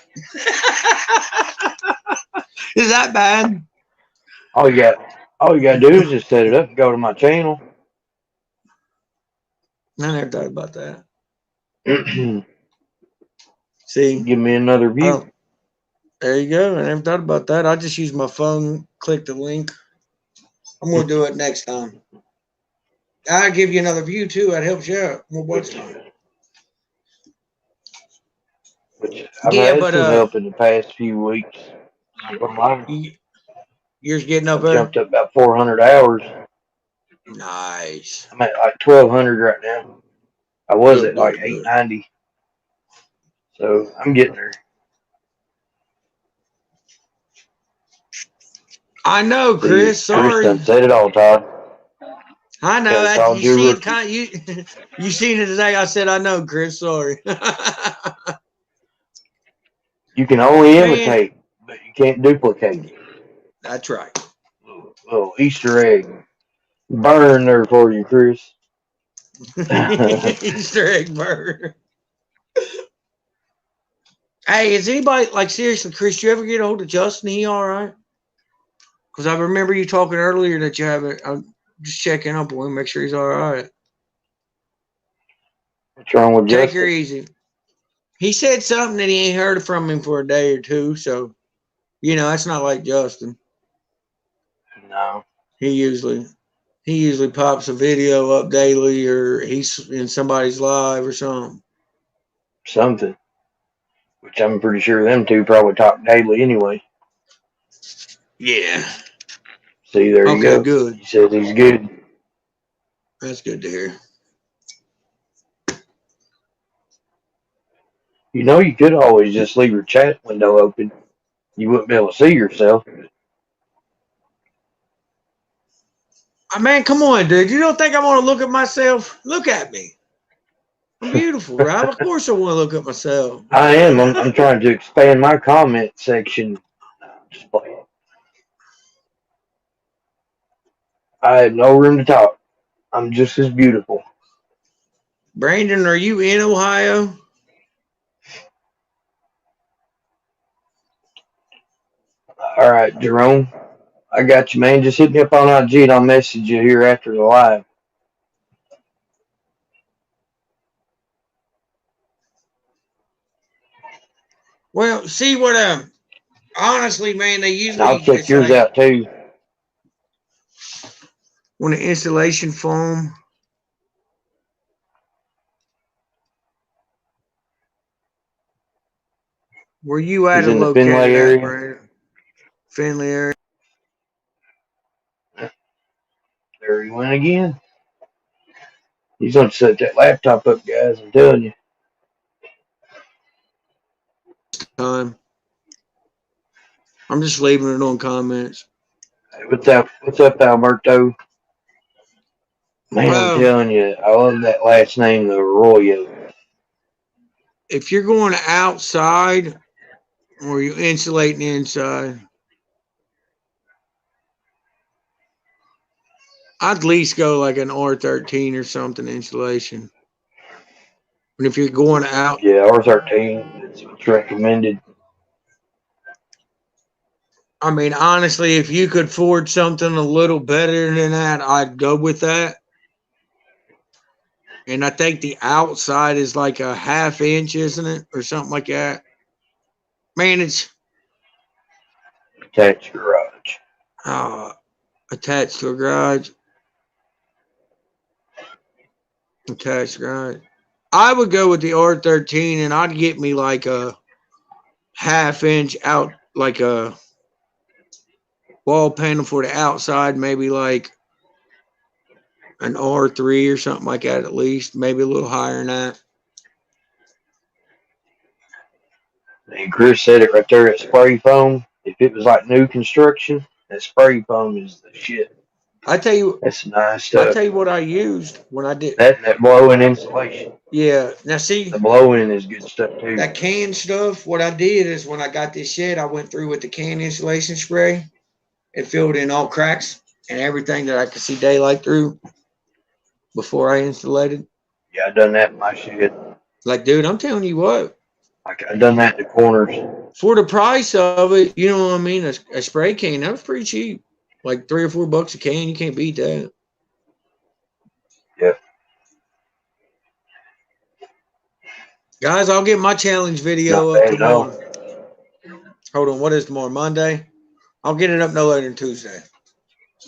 Is that bad? All you gotta do is just set it up and go to my channel. I never thought about that. Give See, me another view. there you go. I never thought about that. I just use my phone, click the link. I'm gonna do it next time. I'll give you another view too. That helps you out. More watch time. Which I've Yeah, had but some help in the past few weeks. yours getting up I've there. jumped up about 400 hours. Nice. I'm at like 1200 right now. I was Good, at like good, good. 890. So I'm getting there. I know, See, Chris. Chris Sorry. done said it all, Todd. I know Could have that called you you a seen rookie. you seen it today. I said I know, Chris. Sorry. You can only Man, imitate, but you can't duplicate. that's right. Little Easter egg burn there for you, Chris. Easter egg burger. Hey, is anybody like seriously, Chris? You ever get a hold of Justin? He all right? Because I remember you talking earlier that you haven't. I'm just checking up on him, make sure he's all right. What's wrong with Take her Justin? easy. He said something that he ain't heard from him for a day or two, so that's not like Justin. No. He usually pops a video up daily, or he's in somebody's live or something. Something. Which I'm pretty sure them two probably talk daily anyway. Yeah. See, there you Okay, go. good. He says he's good. That's good to hear. You could always just leave your chat window open. You wouldn't be able to see yourself. Man, come on, dude. You don't think I want to look at myself? Look at me. I'm beautiful, right? Of course I want to look at myself. I am. I'm trying to expand my comment section. Just play it. I have no room to talk. I'm just as beautiful. Brandon, are you in Ohio? All right, Jerome. I got you, man. Just hit me up on IG and I'll message you here after the live. Well, see what honestly, man, they And I'll usually check it's yours like out too. when the installation foam. Where you at He's or in the Finlay located at, area. Brandon? Finley area. There he went again. He's going to set that laptop up, guys. I'm telling you. Time. I'm just leaving it on comments. Hey, what's up, Alberto? Man, I'm Well, telling you, I love that last name, the Arroyo. if you're going outside Or you insulate the inside. I'd at least go like an R13 or something insulation. And if you're going out, Yeah, R13. That's what's recommended. I mean, honestly, if you could forge something a little better than that, I'd go with that. And I think the outside is like a half inch, isn't it? Or something like that. Man, it's Attached garage. uh, attached to a garage. Attached garage. I would go with the R13 and I'd get me like a half inch out, like a wall panel for the outside, maybe like an R3 or something like that at least, maybe a little higher than that. And Chris said it right there at spray foam. If it was like new construction, that spray foam is the shit. I tell you, That's nice I stuff. tell you what I used when I did. That and that blowing insulation. Yeah, now see The blowing is good stuff too. that can stuff. What I did is when I got this shed, I went through with the can insulation spray and filled in all cracks and everything that I could see daylight through before I insulated. Yeah, I done that in my shed. Like, dude, I'm telling you what, Like I done that in the corners. for the price of it, you know what I mean? A spray can, that was pretty cheap. Like $3 or $4 a can. You can't beat that. Yeah. Guys, I'll get my challenge video Not up bad at all. tomorrow. Hold on, what is tomorrow? Monday? I'll get it up no later than Tuesday.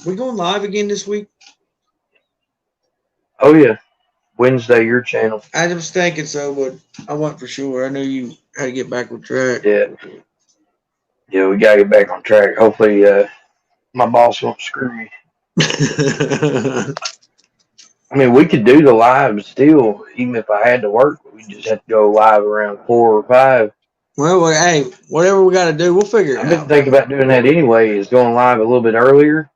We going live again this week? Oh yeah. Wednesday, your channel. I was thinking so, but I wasn't for sure. I knew you had to get back with track. Yeah. Yeah, we gotta get back on track. Hopefully, my boss won't screw me. I mean, we could do the live still, even if I had to work. We just have to go live around 4 or 5. Well, hey, whatever we got to do, we'll figure it I've been out. thinking about doing that anyway. Is going live a little bit earlier.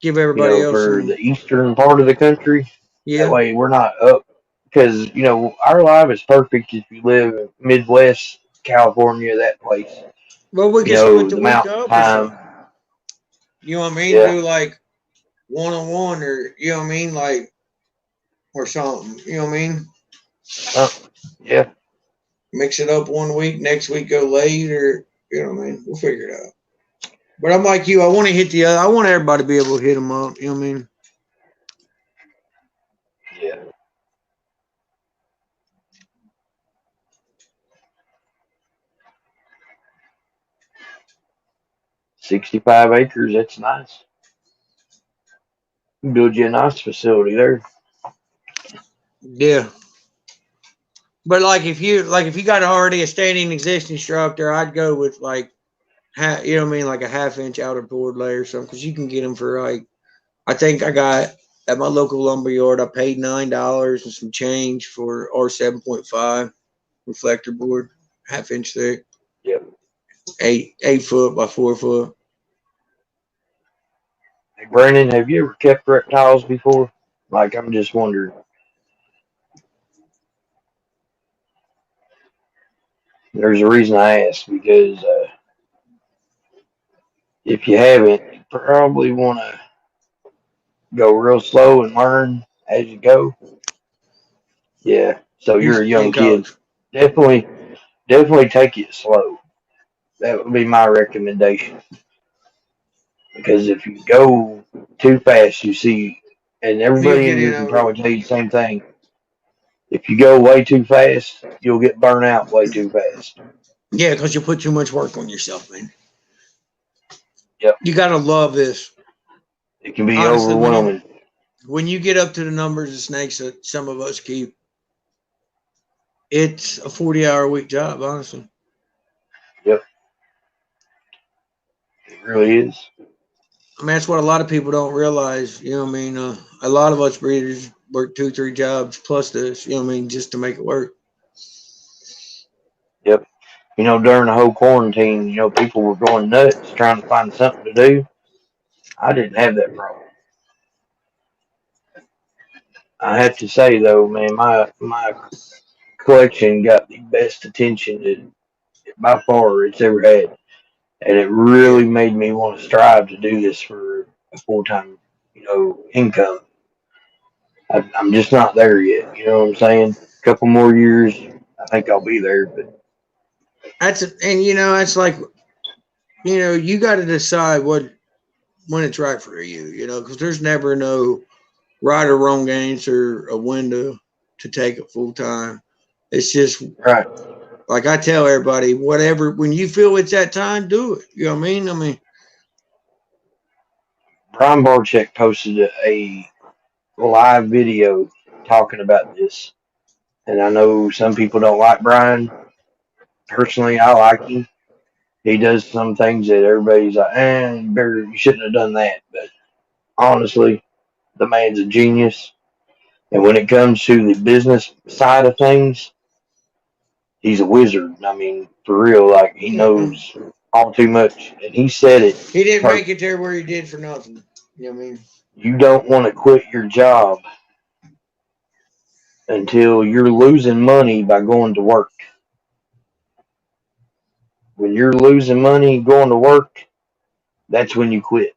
Give everybody else For some. the eastern part of the country. Yeah. That way, we're not up because our live is perfect if you live in Midwest California, that place. Well, we can split the The week mountain up or time. something. You know what I mean? Yeah. Do like 1-on-1 or, you know what I mean? Like, or something. You know what I mean? Yeah. Mix it up one week, next week go late, or, you know what I mean? We'll figure it out. But I'm like you. I want to hit the other. I want everybody to be able to hit them up. You know what I mean? Yeah. $65 acres. That's nice. Build you a nice facility there. Yeah. But like if you got already a standing existing structure, I'd go with like you know what I mean, like a half-inch outer board layer or something, because you can get them for like, I think I got at my local lumber yard, I paid $9 and some change for R7.5 reflector board, half-inch thick. Yep. 8 foot by 4 foot. Hey, Brandon, have you ever kept reptiles before? Like, I'm just wondering. There's a reason I asked because if you haven't, you probably want to go real slow and learn as you go. Yeah. So you're a In young kid. college. Definitely take it slow. That would be my recommendation. Because if you go too fast, you see, and You everybody get in in here can over it. probably tell you the same thing. If you go way too fast, you'll get burnt out way too fast. Yeah, because you put too much work on yourself, man. Yep. You gotta love this. It can be Honestly, overwhelming. when you get up to the numbers of snakes that some of us keep, it's a 40-hour a week job, honestly. Yep. It really is. I mean, that's what a lot of people don't realize. You know what I mean? A lot of us breeders work 2-3 jobs plus this, you know what I mean, just to make it work. Yep. During the whole quarantine, people were going nuts trying to find something to do. I didn't have that problem. I have to say though, man, my collection got the best attention by far it's ever had, and it Yeah. really made me want to strive to do this for a full time, income. I'm just not there yet. You know what I'm saying? A couple more years, I think I'll be there. But And that's like, you got to decide when it's right for you, because there's never no right or wrong answer, a window to take it full time. It's just right, like I tell everybody, whatever, when you feel it's that time, do it. You know what I mean? I mean, Brian Barczyk posted a live video talking about this, and I know some people don't like Brian. Personally, I like him. He does some things that everybody's like, you shouldn't have done that. But honestly, the man's a genius. And when it comes to the business side of things, he's a wizard. I mean, for real, like he knows all too much. And he said it he didn't make perfect. it there where he did for nothing. You know what I mean? You don't want to quit your job until you're losing money by going to work. When you're losing money going to work, that's when you quit.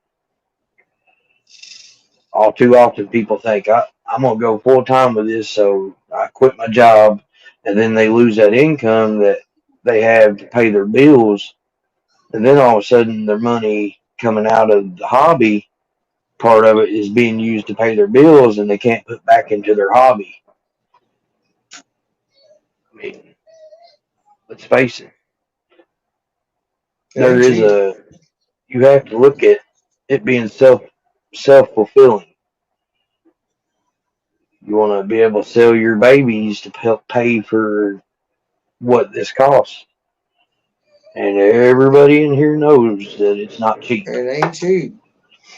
All too often, people think I'm gonna go full time with this, so I quit my job, and then they lose that income that they have to pay their bills, and then all of a sudden their money coming out of the hobby part of it is being used to pay their bills, and they can't put back into their hobby. I mean, let's face it, It there ain't is cheap. a you have to look at it being self fulfilling. You want to be able to sell your babies to help pay for what this costs. And everybody in here knows that it's not cheap. It ain't cheap.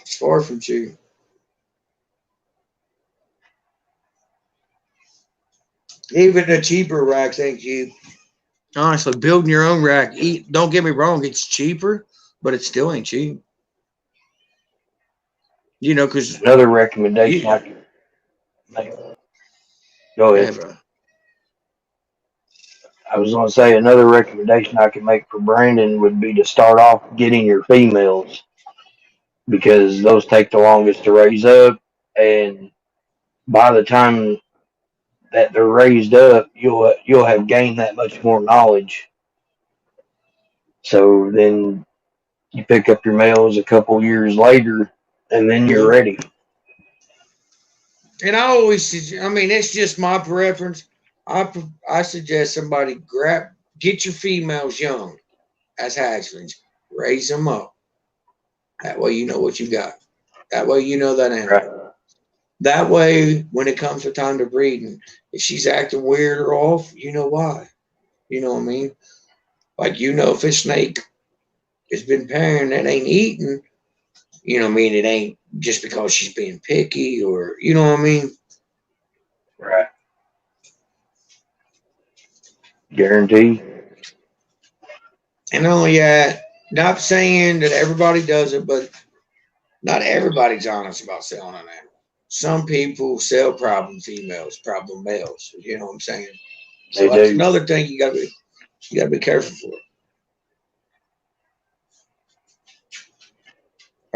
It's far from cheap. Even the cheaper racks ain't cheap. Honestly, building your own rack, don't get me wrong, it's cheaper, but it still ain't cheap. Because Another recommendation I you, can make. Go yeah, ahead. bro. I was going to say another recommendation I can make for Brandon would be to start off getting your females because those take the longest to raise up, and by the time that they're raised up, you'll have gained that much more knowledge. So then you pick up your males a couple years later, and then you're Yeah. ready. And I always, I mean, it's just my preference. I suggest somebody get your females young as hatchlings, raise them up. That way you know what you got. That way you know that Right. animal. That way, when it comes to time to breeding, if she's acting weird or off, you know why. You know what I mean? Like if a snake has been pairing and ain't eating, you know what I mean? It ain't just because she's being picky or you know what I mean? Right. Guarantee. And only not saying that everybody does it, but not everybody's honest about selling an animal. Some people sell problem females, problem males. You know what I'm saying? So They that's do. another thing you gotta be careful for.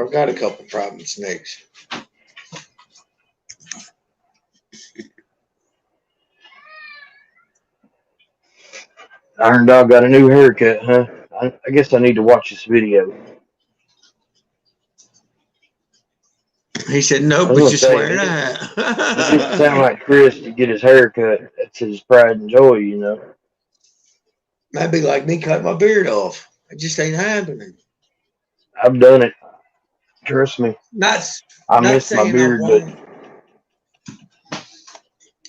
I've got a couple problem snakes. Iron Dog got a new haircut, huh? I guess I need to watch this video. He said, I "Nope, was but gonna just say wearing a it didn't sound hat." like Chris to get his hair cut. That's his pride and joy. That'd be like me cutting my beard off. It just ain't happening. I've done it. Trust me. Not I not miss my saying I beard, but won't.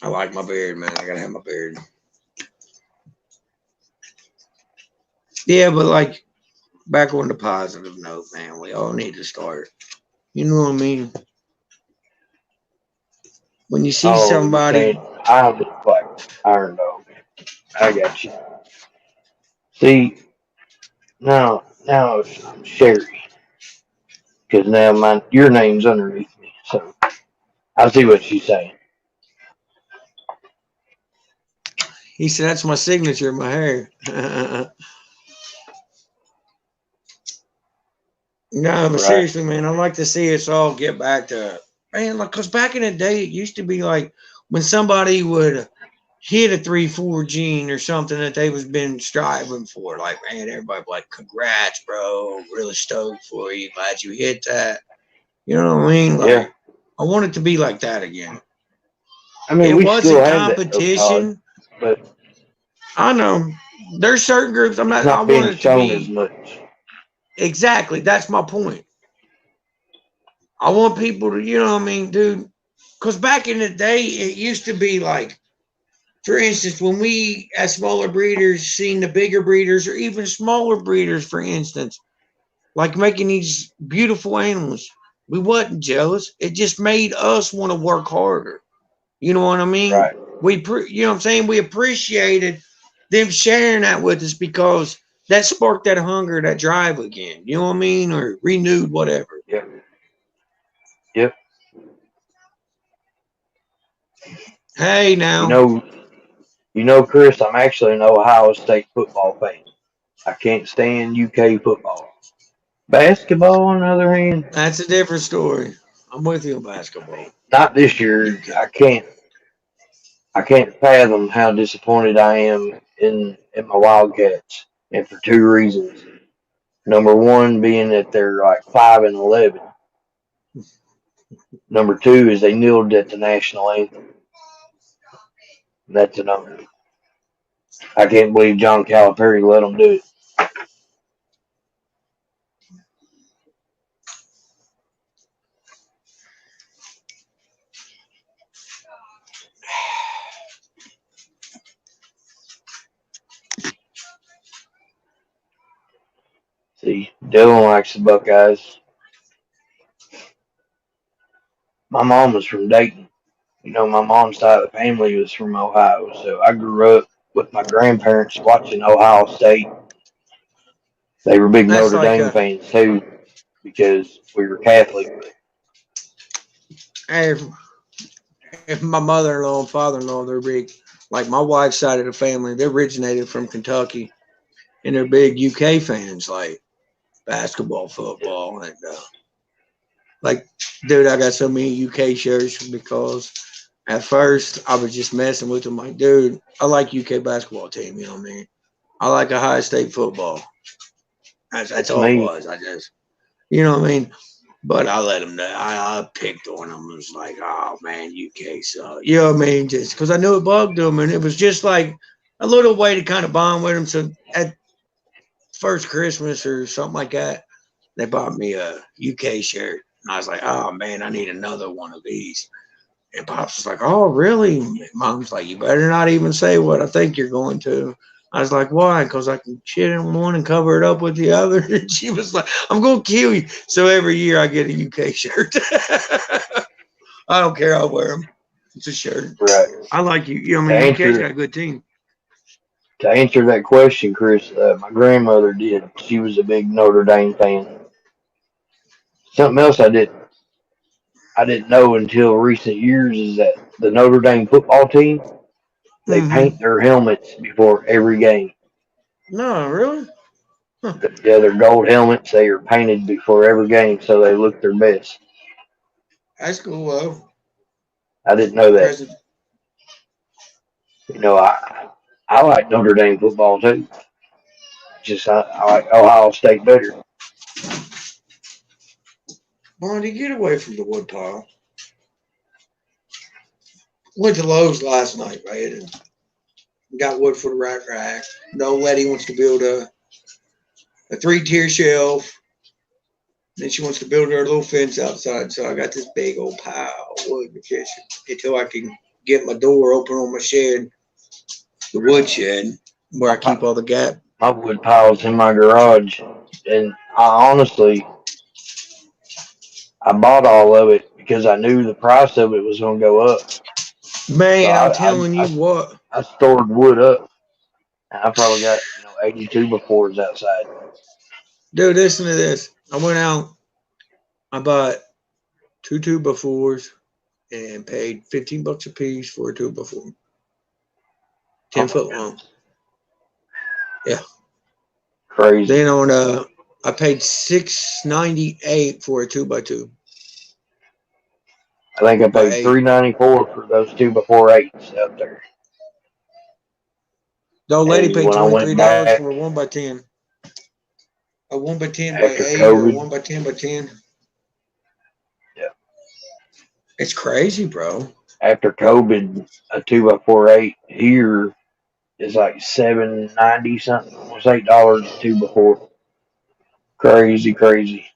I like my beard, man. I gotta have my beard. Yeah, but like back on the positive note, man, we all need to start. You know what I mean? When you see oh, you saying somebody, I look like Iron Dog? I got you. See, now I'm Sherry because now your name's underneath me. So I see what she's saying. he said, "That's my signature in my hair." No, but Right. seriously, man, I'd like to see us all get back to, man, like, because back in the day, it used to be like when somebody would hit a 3-4 gene or something that they was been striving for. Like, man, everybody be like, congrats, bro. Really stoked for you. Glad you hit that. You know what I mean? Yeah. Like, I want it to be like that again. I mean, It we still wasn't have that though, Todd, competition. but I know. There's certain groups it's I not want being it to shown as be much. exactly. That's my point. I want people to, you know what I mean, dude? Because back in the day, it used to be like, for instance, when we as smaller breeders seen the bigger breeders or even smaller breeders, for instance, like making these beautiful animals, we wasn't jealous. It just made us want to work harder. You know what I mean? Right. You know what I'm saying? We appreciated them sharing that with us because that sparked that hunger, that drive again. You know what I mean? Or renewed whatever. Yep. Yep. Hey, You now know, Chris, I'm actually an Ohio State football fan. I can't stand UK football. Basketball, on the other hand, that's a different story. I'm with you on basketball. not this year. UK. I can't fathom how disappointed I am in my Wildcats, and for two reasons. Number one being that they're like 5-11. Number two is they kneeled at the national anthem. That's a number. I can't believe John Calipari let them do it. See, Dylan likes the Buckeyes. My mom was from Dayton. My mom's side of the family was from Ohio, so I grew up with my grandparents watching Ohio State. They were big That's Notre like Dame fans too because we were Catholic. if, if my mother-in-law and father-in-law, they're big. Like my wife's side of the family, they originated from Kentucky, and they're big UK fans, like basketball, football, and like, dude, I got so many UK shirts because at first I was just messing with them. Like, dude, I like UK basketball team. You know what I mean? I like Ohio State football. That's That's all it me. was. I just, you know what I mean? But I let them know. I picked on them. It was like, oh man, UK so you know what I mean? Just because I knew it bugged them, and it was just like a little way to kind of bond with them. So at first Christmas or something like that, they bought me a UK shirt, and I was like, oh man, I need another one of these. And Pops was like, oh really? And Mom's like, you better not even say what I think you're going to. I was like, why? Because I can shit in one and cover it up with the other. And she was like, I'm going to kill you. So every year I get a UK shirt. I don't care. I'll wear them. It's a shirt. Right. I like you. You know, To I mean, UK's got answer a good team. to answer that question, Chris, my grandmother did. She was a big Notre Dame fan. Something else I didn't know until recent years is that the Notre Dame football team, they Mm-hmm. paint their helmets before every game. No, really? Huh. Yeah, their gold helmets, they are painted before every game so they look their best. That's cool, though. I didn't know that. President. I like Notre Dame football too. Just I like Ohio State better. Bonnie, get away from the wood pile. Went to Lowe's last night, right? And got wood for the rack. The old lady wants to build a 3-tier shelf. Then she wants to build her little fence outside. So I got this big old pile of wood in the kitchen until I can get my door open on my shed, the wood shed, where I keep all the gap. My wood piles in my garage, and I bought all of it because I knew the price of it was going to go up. So Man, I'm I, I telling you I what. I stored wood up, and I probably got 82 befores outside. Dude, listen to this. I went out, I bought 2 2x4s and paid $15 a piece for a 2x4. Oh 10 my foot long. goodness, Yeah. crazy! Then I paid $6.98 for a 2x2. I think I By paid 8. $3.94 for those 2x4 8s out there. The old lady And paid when I went $23 back for a 1x10. A 1x10 by after 8 or a COVID, 1x10 by 10. yeah, It's crazy, bro. after COVID, a 2x4 8 here is like $7.90 something, almost $8 a 2x4. Crazy, crazy.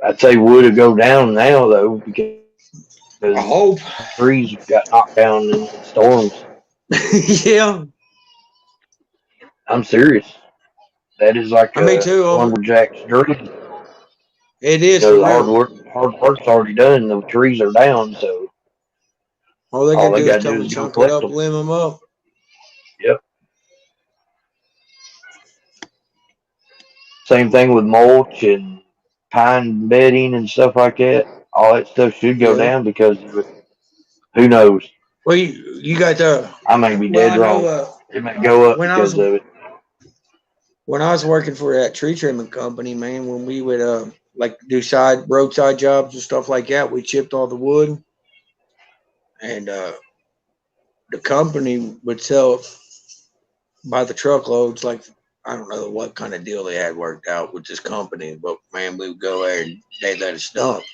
I'd say wood would go down now though because I hope. trees got knocked down in storms. Yeah. I'm serious. That is like Me too. lumberjack's dream. It You is for know, the real. hard work's already done. The trees are down, so All they all gotta they do is got to do come is and go chunk it collect up, them. limb them up. Yep. Same thing with mulch and pine bedding and stuff like that. All that stuff should go Yeah. down because of it. Who knows? Well, you got the. I may be Well, dead I know. wrong. It may go up When I was because of it. working for that tree trimming company, man, when we would like do roadside jobs and stuff like that, we chipped all the wood, and the company would sell it by the truckloads. Like, I don't know what kind of deal they had worked out with this company, but man, we would go there and they let us dump.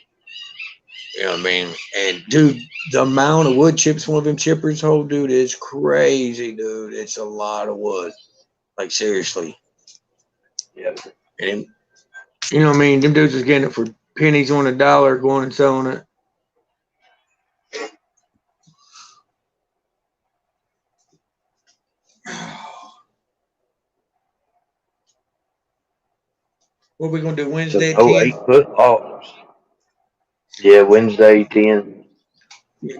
You know what I mean? And dude, the amount of wood chips one of them chippers hold, dude, is crazy, dude. It's a lot of wood. Like, seriously. Yeah. And you know what I mean? Them dudes is getting it for pennies on a dollar, going and selling it. What are we gonna do So Wednesday at no 10? 8 foot logs. Yeah, Wednesday 10.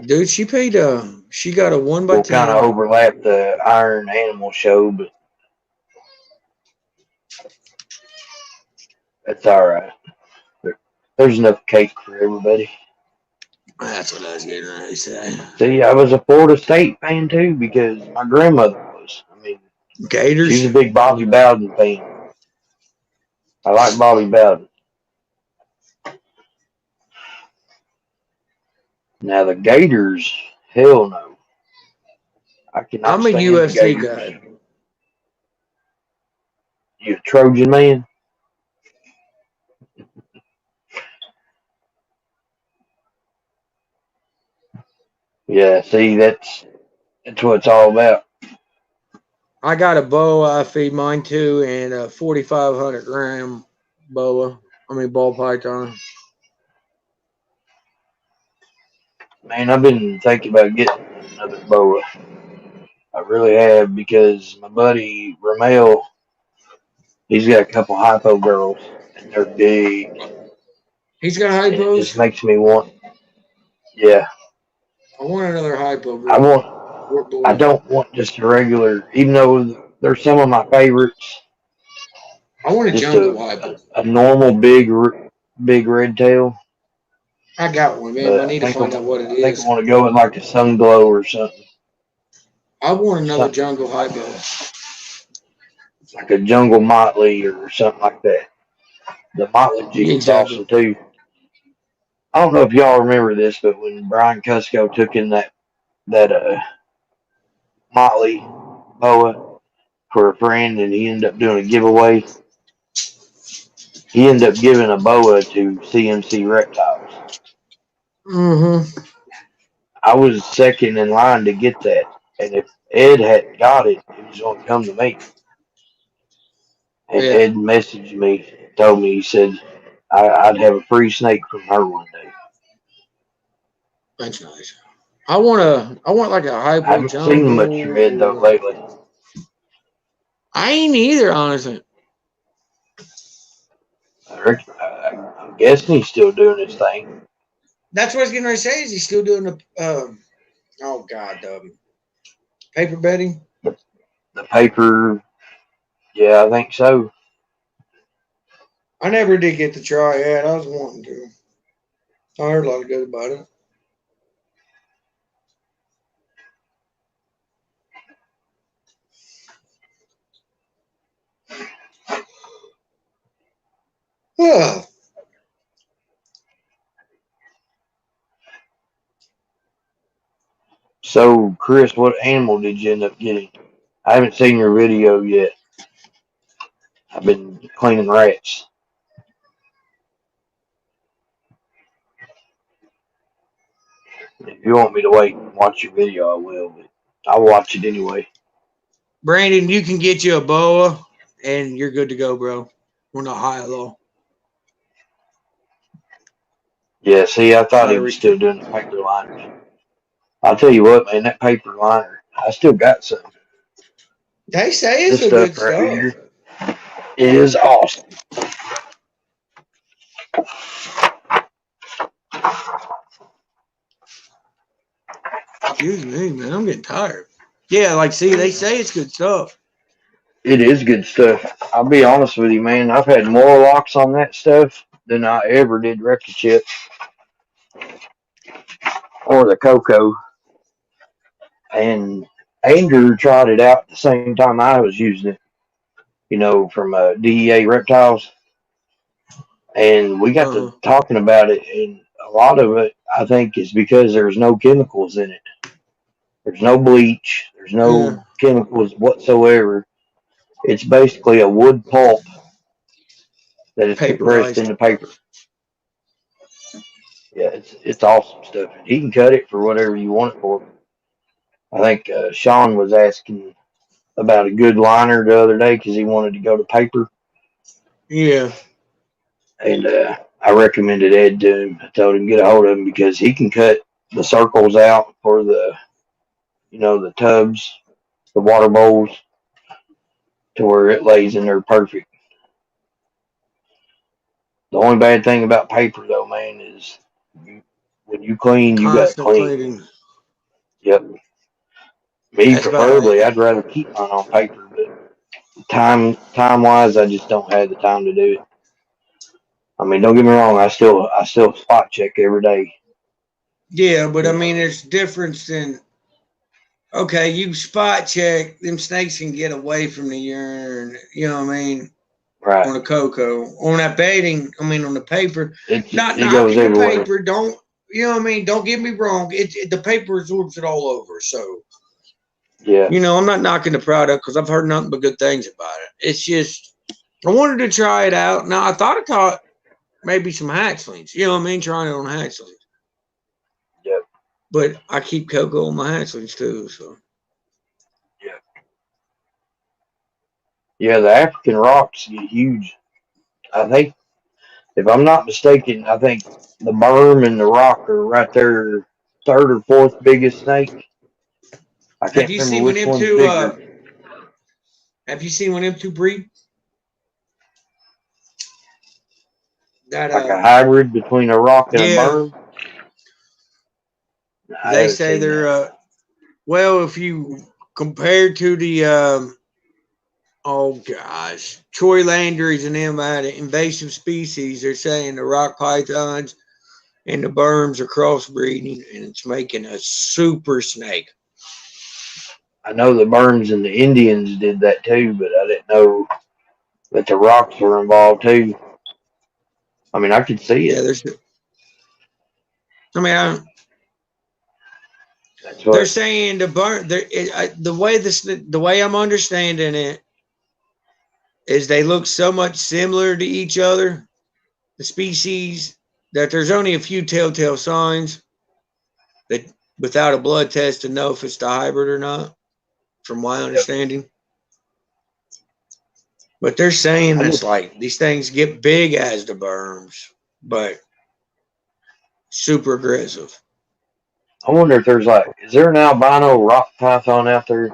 Dude, she got a one by We'll kind of 10. overlap the Iron Animal show, but that's all right. There's enough cake for everybody. That's what I was getting ready to say. See, I was a Florida State fan too because my grandmother was. I mean, she's Gators. a big Bobby Bowden fan. I like Bobby Bowden. Now the Gators, hell no. I cannot I'm a stand the UFC Gators. guy. You a Trojan man? Yeah, see, that's what it's all about. I got a boa. I feed mine too, and a 4,500 gram boa. I mean ball python. Man, I've been thinking about getting another boa. I really have because my buddy Ramel, he's got a couple hypo girls and they're big, He's got and it just hypos. makes me want. Yeah, I want another hypo I girl want. or I boy. don't want just a regular, even though they're some of my favorites. I want a Just jungle hypo. a normal big red tail. I got one, man. But I need to find out what it I think I is. want to go with like a sun glow or something, I want another something jungle hypo. like a jungle motley or something like that. The motley chicken's Exactly. awesome too. I don't know if y'all remember this, but when Brian Cusco took in that motley boa for a friend, and he ended up doing a giveaway. He ended up giving a boa to CMC Reptiles. Mm-hmm. I was second in line to get that, and if Ed hadn't got it, it was going to come to me. And Yeah, Ed messaged me, told me, he said I'd have a free snake from her one day. that's nice. I want like a I hypo haven't seen much from Ed though jungle. lately. I ain't either, honestly. I'm guessing he's still doing his thing. That's what I was getting ready to say. Is he still doing the oh god, paper betting? The paper, yeah, I think so. I never did get to try it. I was wanting to. I heard a lot of good about it. Oh, So, Chris, what animal did you end up getting? I haven't seen your video yet. I've been cleaning rats. If you want me to wait and watch your video, I will, but I'll watch it anyway. Brandon, you can get you a boa, and you're good to go, bro. We're not high at all. Yeah, see, I thought he was Battery. still doing the paper liners. I'll tell you what, man, that paper liner, I still got some. They say it's This a good stuff right stuff. here is awesome. Excuse me, man. I'm getting tired. Yeah, like, see, they say it's good stuff. It is good stuff. I'll be honest with you, man. I've had more locks on that stuff than I ever did record chip or the cocoa. And Andrew tried it out at the same time I was using it, from DEA Reptiles. And we got to Uh-huh. talking about it, and a lot of it, I think, is because there's no chemicals in it. There's no bleach. There's Yeah. no chemicals whatsoever. It's basically a wood pulp that is compressed Paperized. into paper. Yeah, it's awesome stuff. He can cut it for whatever you want it for. I think Sean was asking about a good liner the other day because he wanted to go to paper, Yeah. and I recommended Ed to him. I told him get a hold of him because he can cut the circles out for the tubs, the water bowls, to where it lays in there perfect. The only bad thing about paper, though, man, is when you clean, you got to Constant clean. cleaning. Yep. Me, That's about preferably, it. I'd rather keep mine on paper, but time wise, I just don't have the time to do it. I mean, don't get me wrong, I still spot check every day. Yeah, but I You mean, know, there's difference in, okay, you spot check, them snakes can get away from the urine, you know what I mean? right? On the cocoa. On that bedding, I mean, on the paper. Not It goes knocking the everywhere. paper, don't, you know what I mean? Don't get me wrong. The paper absorbs it all over. So, Yeah, I'm not knocking the product because I've heard nothing but good things about it. It's just, I wanted to try it out. Now, I caught maybe some hatchlings, you know what I mean? Trying it on hatchlings. yep, But I keep cocoa on my hatchlings too, so. yeah, yeah. The African rocks get huge. I think, if I'm not mistaken, I think the berm and the rock are right there, third or fourth biggest snake. I Have can't you remember seen when which them one's two bigger. have you seen when them two breed? That Like a hybrid between a rock and a yeah, berm. I they haven't say seen they're that. well, if you compare to the oh gosh, Troy Landry's and them out of invasive species, they're saying the rock pythons and the berms are crossbreeding and it's making a super snake. I know the berms and the Indians did that too, but I didn't know that the rocks were involved too. I mean, I could see Yeah, it. there's I mean That's they're what saying the way I'm understanding it is they look so much similar to each other, the species, that there's only a few telltale signs that without a blood test to know if it's the hybrid or not, from my yep. understanding. But they're saying I it's just like these things get big as the berms, but super aggressive. I wonder if is there an albino rock python out there?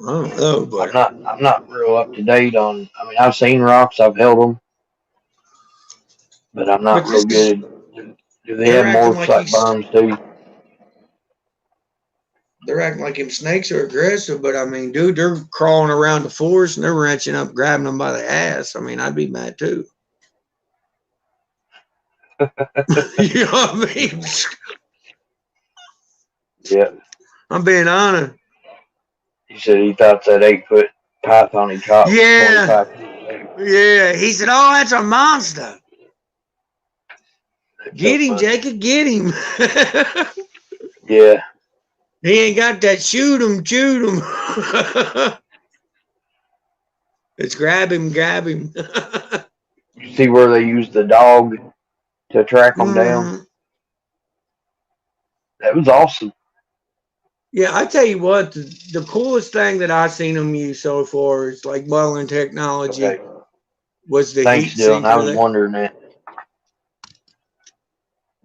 I don't know, but I'm not real up to date on. I mean, I've seen rocks, I've held them, but I'm not real this is good. Do they they're have acting morphs like like he's berms too? they're acting like him snakes are aggressive, but I mean, dude, they're crawling around the forest and they're wrenching up, grabbing them by the ass. I mean, I'd be mad too. You know what I mean? Yeah. I'm being honest. He said he thought that 8 foot python he caught was Yeah, 25 feet. Yeah, he said, "Oh, that's a monster. That's so Get him, funny. Jacob. Get him." Yeah. He ain't got that shoot him, shoot him. It's grab him, grab him. You see where they use the dog to track them down? Mm, That was awesome. yeah, I tell you what, the coolest thing that I've seen them use so far is like modeling technology Okay. was the Thanks, heat Dylan. I seeker. was wondering that.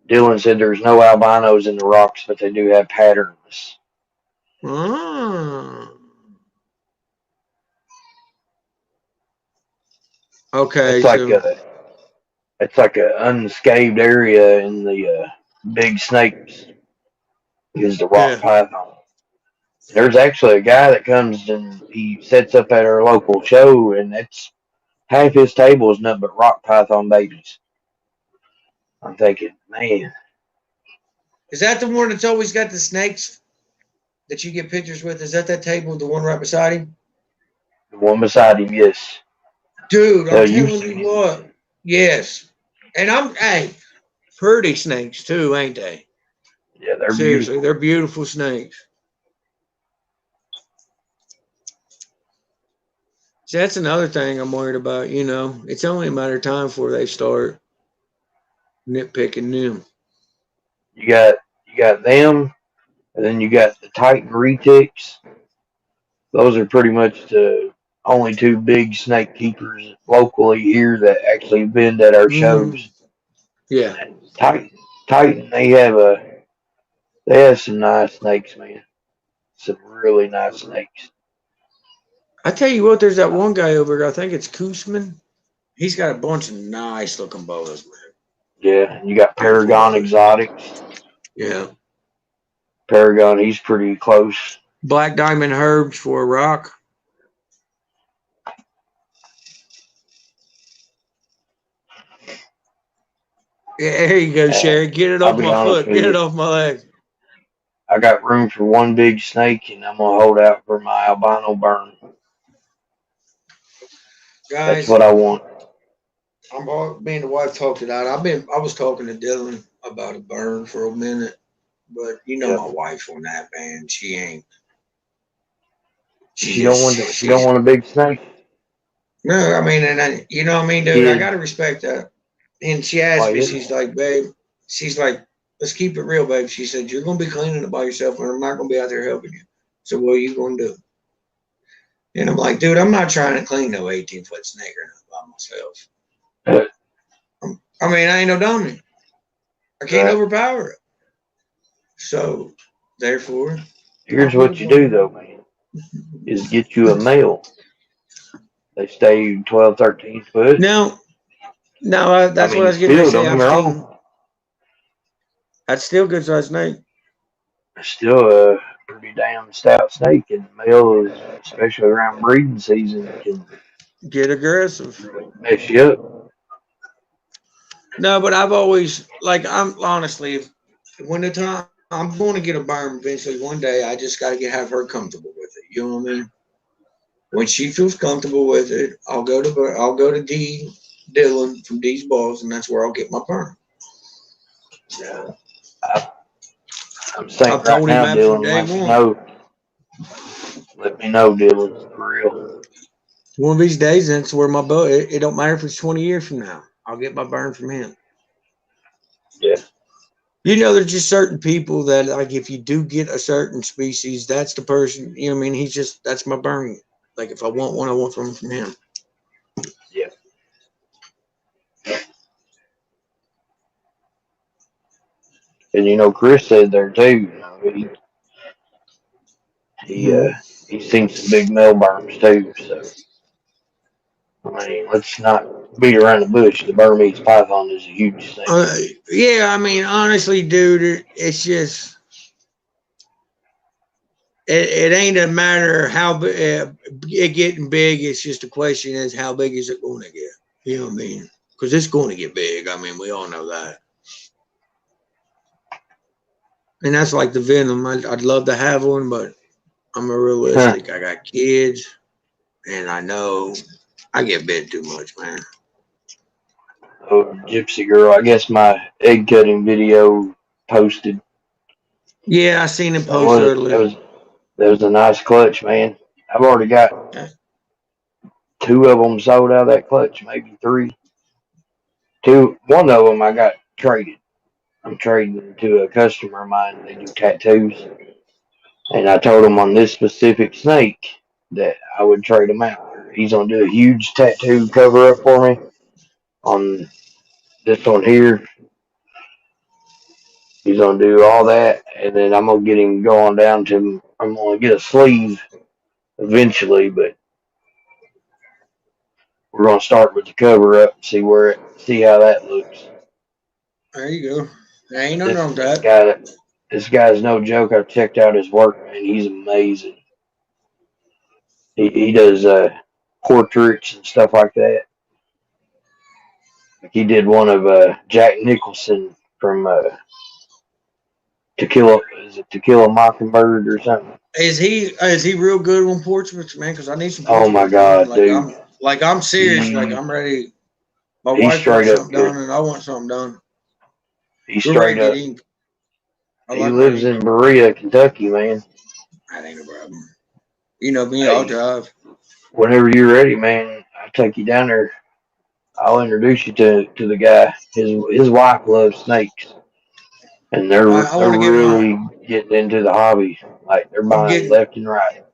Dylan said there's no albinos in the rocks, but they do have patterns. Ah, okay, It's like so a it's like an unscathed area in the big snakes is the rock yeah. python. There's actually a guy that comes and he sets up at our local show, and that's half his table is nothing but rock python babies. I'm thinking, man, Is that the one that's always got the snakes that you get pictures with? Is that table, the one right beside him? the one beside him, yes. Dude, I'm Hell, you've telling seen you him. what. Yes. And hey, pretty snakes too, ain't they? Yeah, they're Seriously, beautiful. they're beautiful snakes. See, that's another thing I'm worried about. It's only a matter of time before they start nitpicking them. You got them, and then you got the Titan retics. Those are pretty much the only two big snake keepers locally here that actually vend at our Mm-hmm. shows. Yeah. Titan, Titan, they have some nice snakes, man. Some really nice snakes. I tell you what, there's that one guy over there. I think it's Koosman. He's got a bunch of nice looking boas, man. Yeah, and you got Beautiful Paragon boas. Exotics. Yeah. Paragon, he's pretty close. Black diamond herbs for a rock. Yeah, there you go, Uh, Sherry. Get it I'll off be my honest foot. with Get it you. off my leg. I got room for one big snake, and I'm gonna hold out for my albino burn. That's Guys, what I want. me and the wife talked it out. I was talking to Dylan about a burn for a minute, but Yep. my wife on that, man. She ain't. She She don't want. just She don't want a big snake. no. I mean, and you know what I mean, dude. I Kid. gotta respect that. And she asked Like me, it. she's like, babe, she's like, let's keep it real, babe. She said, you're gonna be cleaning it by yourself, and I'm not gonna be out there helping you. So what are you gonna do? And I'm like, dude, I'm not trying to clean no 18-foot snake or nothing by myself. I mean, I ain't no dummy. I can't Right. overpower it. So, therefore, I'll Here's get a what you do burn. though, man. Is get you a male. They stay 12, 13 foot. Now, no, I that's what I mean, was getting ready still to say. don't get I've me seen wrong. that's still good sized snake. It's still a pretty damn stout snake, and the male is, especially around breeding season, can Get aggressive. really mess you up. No, but I've always I'm honestly, when the time I'm going to get a burn eventually one day, I just got to have her comfortable with it. You know what I mean? When she feels comfortable with it, I'll go to Dylan from D's Balls, and that's where I'll get my burn. Yeah. I, I'm saying I've right told him now, that from Dylan, day let me one. know. Let me know, Dylan, for real. One of these days, that's where my bow. It don't matter if it's 20 years from now. I'll get my burn from him. Yeah. There's just certain people that like if you do get a certain species, that's the person. You know what I mean? That's my burn. Like if I want one, I want one from him. Yeah. And Chris said there too. He Mm-hmm. he's seen some big male burns too. So I mean, let's not beat around the bush. The Burmese python is a huge snake. Yeah, I mean, honestly, dude, it's just it ain't a matter how it getting big. It's just a question is how big is it going to get? You know what I mean? Because it's going to get big. I mean, we all know that. And that's like the venom. I'd love to have one, but I'm a Huh. realistic. I got kids, and I know I get bit too much, man. Oh, Gypsy Girl. I guess my egg cutting video posted. Yeah, I seen him That post was earlier. that was a nice clutch, man. I've already got Okay. 2 of them sold out of that clutch, maybe 3. One of them I got traded. I'm trading to a customer of mine. They do tattoos, and I told him on this specific snake that I would trade him out. He's gonna do a huge tattoo cover up for me on this one here. He's gonna do all that, and then I'm gonna get him going down to. I'm gonna get a sleeve eventually, but we're gonna start with the cover up and see how that looks. There you go. There ain't nothing This wrong with this that. guy, this guy's no joke. I've checked out his work, man. He's amazing. He does portraits and stuff like that. Like he did one of Jack Nicholson from Tequila Mockingbird or something? Is he real good on portraits, man? Because I need some Oh my portraits done. God, dude. I'm serious. Like He I'm ready. My he's wife wants straight up something good. done, and I want something done. He's We're ready straight to get up. ink. I He like my lives ink. in Berea, Kentucky, man. That ain't a problem. You know me, I'll Hey, drive. whenever you're ready, man, I'll take you down there. I'll introduce you to the guy. His wife loves snakes, and I they're want to get my. really getting into the hobby. Like they're I'm buying getting. left and right.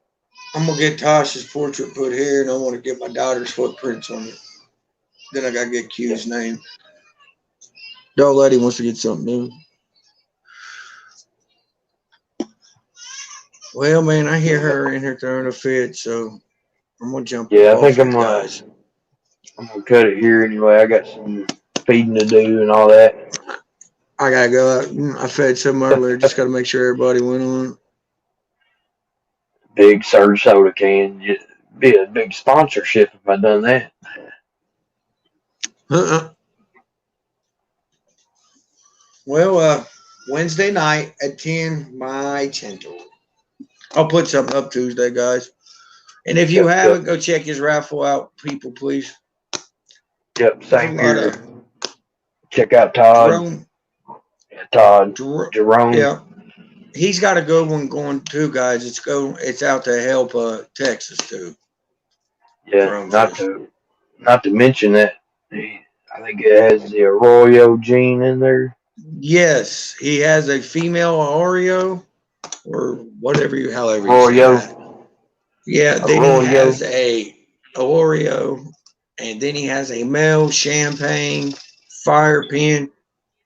I'm gonna get Tasha's portrait put here, and I want to get my daughter's footprints on it. Then I gotta get Q's name. Dog lady wants to get something new. Well, man, I hear her in here throwing a fit, so I'm gonna jump Yeah, I off think here, guys. I'm gonna cut it here anyway. I got some feeding to do and all that. I gotta go out. I fed some earlier. Just gotta make sure everybody went on. Big surge soda can. Be a big sponsorship if I done that. Uh-uh. Well, Wednesday night at 10, my Cento. I'll put something up Tuesday, guys. And if you Yep, yep, haven't, go check his raffle out, people, please. yep. There's a Same lot here. of Check out Todd. Jerome. Yeah, Todd. Jerome. Yeah, he's got a good one going too, guys. It's out to help Texas too. Yeah, Dronefish. not to mention that I think it has the Arroyo gene in there. Yes, he has a female Oreo or however you say Arroyo. that. Yeah, then he Arroyo. has a Oreo, and then he has a male champagne fire pin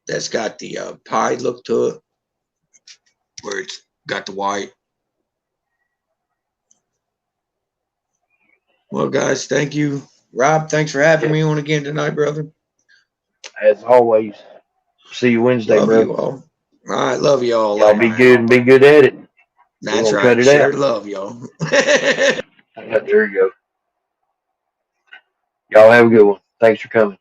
that's got the pie look to it, where it's got the white. Well, guys, thank you, Rob. Thanks for having Yep. me on again tonight, brother. As always. See you Wednesday, Love bro. you all. All right, love you all Y'all later, be man. good and be good at it. We're That's gonna cut right. it Share out. love, y'all. There you go. Y'all have a good one. Thanks for coming.